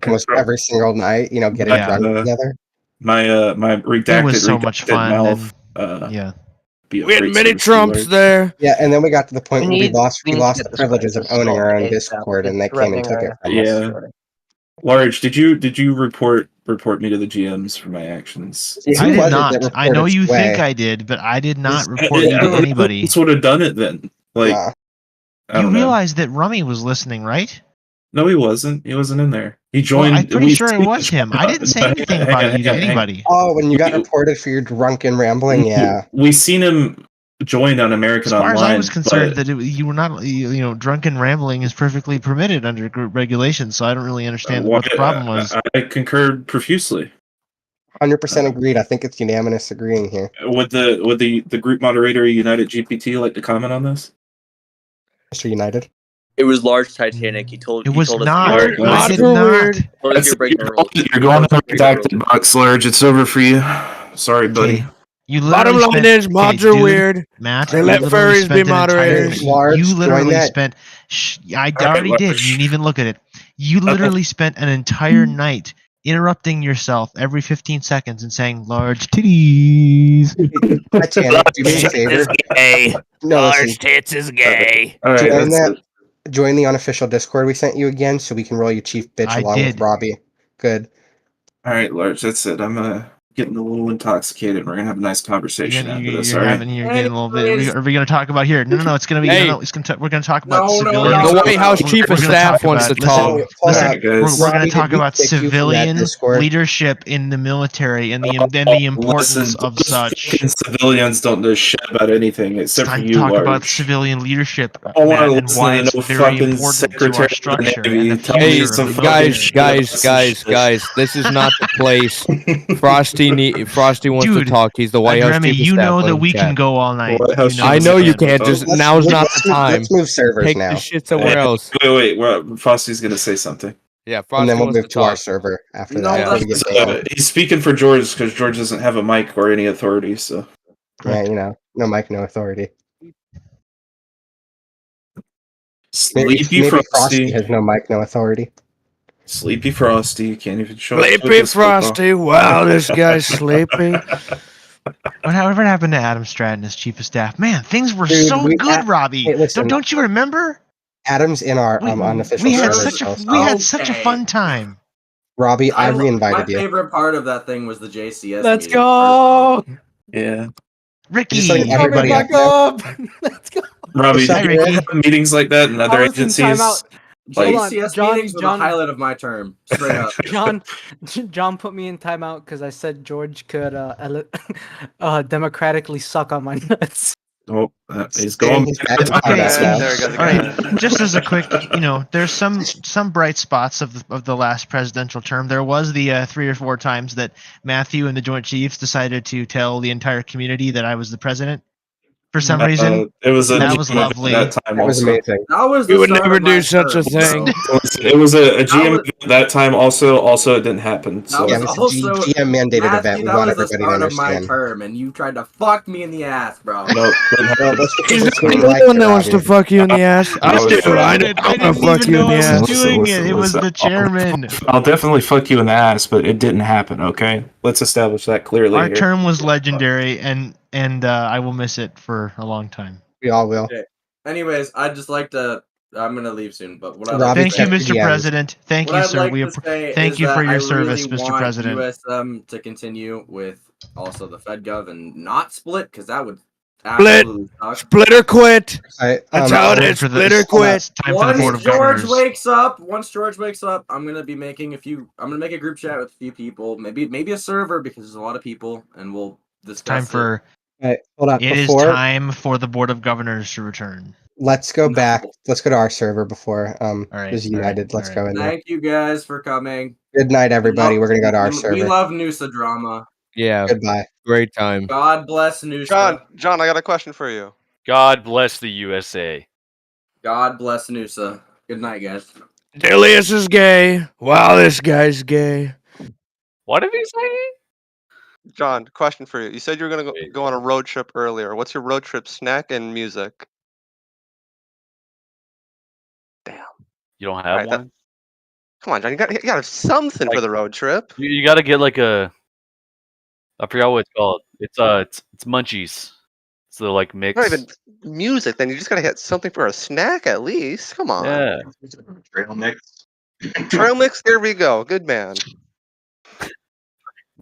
Almost every single night. Getting drunk together. My redacted, It was so much fun, mouth. We had many Trumps there. Yeah, and then we got to the point where we lost we need to the get this privileges of crisis owning our own solved ASAP. Discord, and they It's came and took it threatening from us. Yeah. Large, did you report me to the GMs for my actions? I did not. I know you think I did, but I did not report you to anybody. This would have done it then. You realize that Rummy was listening, right? No, he wasn't. He wasn't in there. He joined. I'm pretty sure it was him. I didn't say anything about you to anybody. Oh, when you got reported for your drunken rambling, yeah. We seen him join on American As far Online. as I was concerned, that you were not, drunken rambling is perfectly permitted under group regulations. So I don't really understand what the problem was. I concurred profusely. 100% agreed. I think it's unanimous agreeing here. Would the group moderator United GPT like to comment on this? Mr. United. It was Large Titanic. He told It was told us not. you were- I did not. told us you were breaking the rules. You're going to the redacted box, Large. It's over for you. Sorry, buddy. You Bottom literally line spent- is, mods okay, are dude, weird. Matt, They you let literally furries be spent an entire- moderators. You literally that. spent. I right, already did. Large. You didn't even look at it. You literally spent an entire night interrupting yourself every 15 seconds and saying "large titties." Titanic, do me a favor. Gay. No, Large listen. tits is gay. All right, Join that's that. join the unofficial Discord we sent you again so we can roll you chief bitch I along with did. Robbie. Good. All right, Large. That's it. I'm getting a little intoxicated. We're gonna have a nice conversation after this. All right. You're getting a little bit. Are we going to talk about here? No. It's going to be. Hey. No. We're going to talk about No, civilian. The White House Chief of Staff wants to talk. Listen, we're going Robbie, to talk did we about kick you from that civilian Discord? leadership in the military and the importance Listen, of those such. fucking civilians don't know shit about anything except It's for time to you, talk Large. about civilian leadership, I don't want Matt, to and listen why to it's no very fucking important to secretary our of the structure Navy and the telling me future some of the fucking military. guys, this is not the place. Frosty wants to Dude, talk. He's the White House Remy, Chief of you Staff. know Let that him we can chat. go all night. I know you can. Just Just now's not the time. Let's move servers Take now. the shit somewhere else. Wait. Frosty's gonna say something. Yeah, And then Frosty we'll wants move to to our talk. server after No, that. before we He's, get banned. he's speaking for George because George doesn't have a mic or any authority. So Yeah, no mic, no authority. Sleepy Maybe Frosty Frosty has no mic, no authority. Sleepy Frosty can't even show up. to a Sleepy disco ball. Frosty. Wow, this guy's sleepy. Whatever happened to Adam Stratton as chief of staff? Man, things were Dude, so good, Robbie. Hey, listen. Don't you remember? Adam's in our unofficial We had server. such a fun time. Robbie, I my re-invited you. favorite part of that thing was the JCS. Let's meeting. go. Yeah. Ricky, Just letting everybody Coming back up. up. Let's go. Robbie, What's up, do you Ricky? have meetings like that in other I was in agencies? timeout. Like, Hold on, JCS meetings were the highlight of my term. Straight up. John put me in timeout because I said George could democratically suck on my nuts. Oh, he's going. Okay, There all right. Just as a quick, there's some bright spots of the last presidential term. There was the 3 or 4 times that Matthew and the Joint Chiefs decided to tell the entire community that I was the president. For some reason, it was that was lovely. That time That was also. amazing. That was We the would start never of my do such a term, thing. so- Listen, it was a GM event that time. Also, it didn't happen. So. That Yeah, was it was a also GM mandated Matthew, event. We that want was the everybody to start of my understand. term, and you tried to fuck me in the ass, bro. No, Well, that's because He's that's not what we the like one to, that wants to Robbie. fuck you in the ass. I No, do. it's I fine. want I to didn't fuck even you in know the I was ass. doing it. It was the chairman. I'll definitely fuck you in the ass, but it didn't happen. Okay, let's establish that clearly. Our here. term was legendary, and I will miss it for a long time. We all will. Okay. Anyways, I'd just like to. I'm gonna leave soon, but what I Robbie, Thank you, check Mr. DMs. President. Thank what you, I'd sir. like We to say thank is you for that your I service, really Mr. want President. USM to continue with also the FedGov and not split because that would Split. absolutely suck. Split or quit. I, That's how it time is. for the- Split or quit. Time for the Board of Governors. Once George wakes up, I'm gonna be making I'm gonna make a group chat with a few people, maybe a server because there's a lot of people, and we'll discuss. Time for. hold on. It is Before, time for the Board of Governors to return. let's go back. Let's go to our server before right, there's United. Let's go in there. Thank you guys for coming. Good night, everybody. We're gonna go to our We server. love Noosa drama. Yeah. Goodbye. Great time. God bless Noosa. John, I got a question for you. God bless the USA. God bless Noosa. Good night, guys. Delius is gay. Wow, this guy's gay. What did he say? John, question for you. You said you were gonna go on a road trip earlier. What's your road trip snack and music? Damn. You don't have Alright, one? Come on, John. You got to have something for the road trip. You got to get like a. I forgot what it's called. It's munchies. It's the like mix. Not even music. Then you just got to get something for a snack at least. Come on. Yeah. Trail mix. Trail mix. There we go. Good man.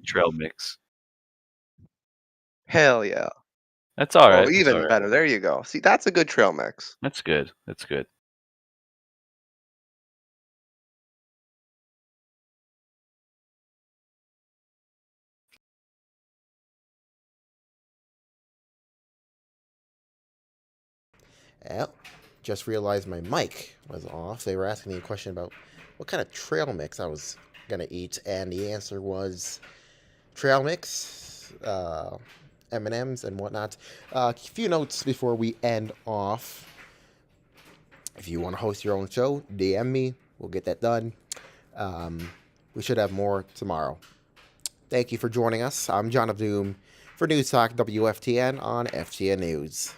Trail mix. Hell yeah. That's all right. Oh, even better. There you go. See, that's a good trail mix. That's good. That's good. Yep. Just realized my mic was off. They were asking me a question about what kind of trail mix I was going to eat, and the answer was trail mix, M&Ms, and whatnot. A few notes before we end off. If you want to host your own show, DM me. We'll get that done. We should have more tomorrow. Thank you for joining us. I'm Jonofdoom for News Talk WFTN on FTN News.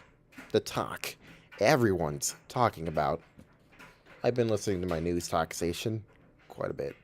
The talk everyone's talking about. I've been listening to my news talk station quite a bit.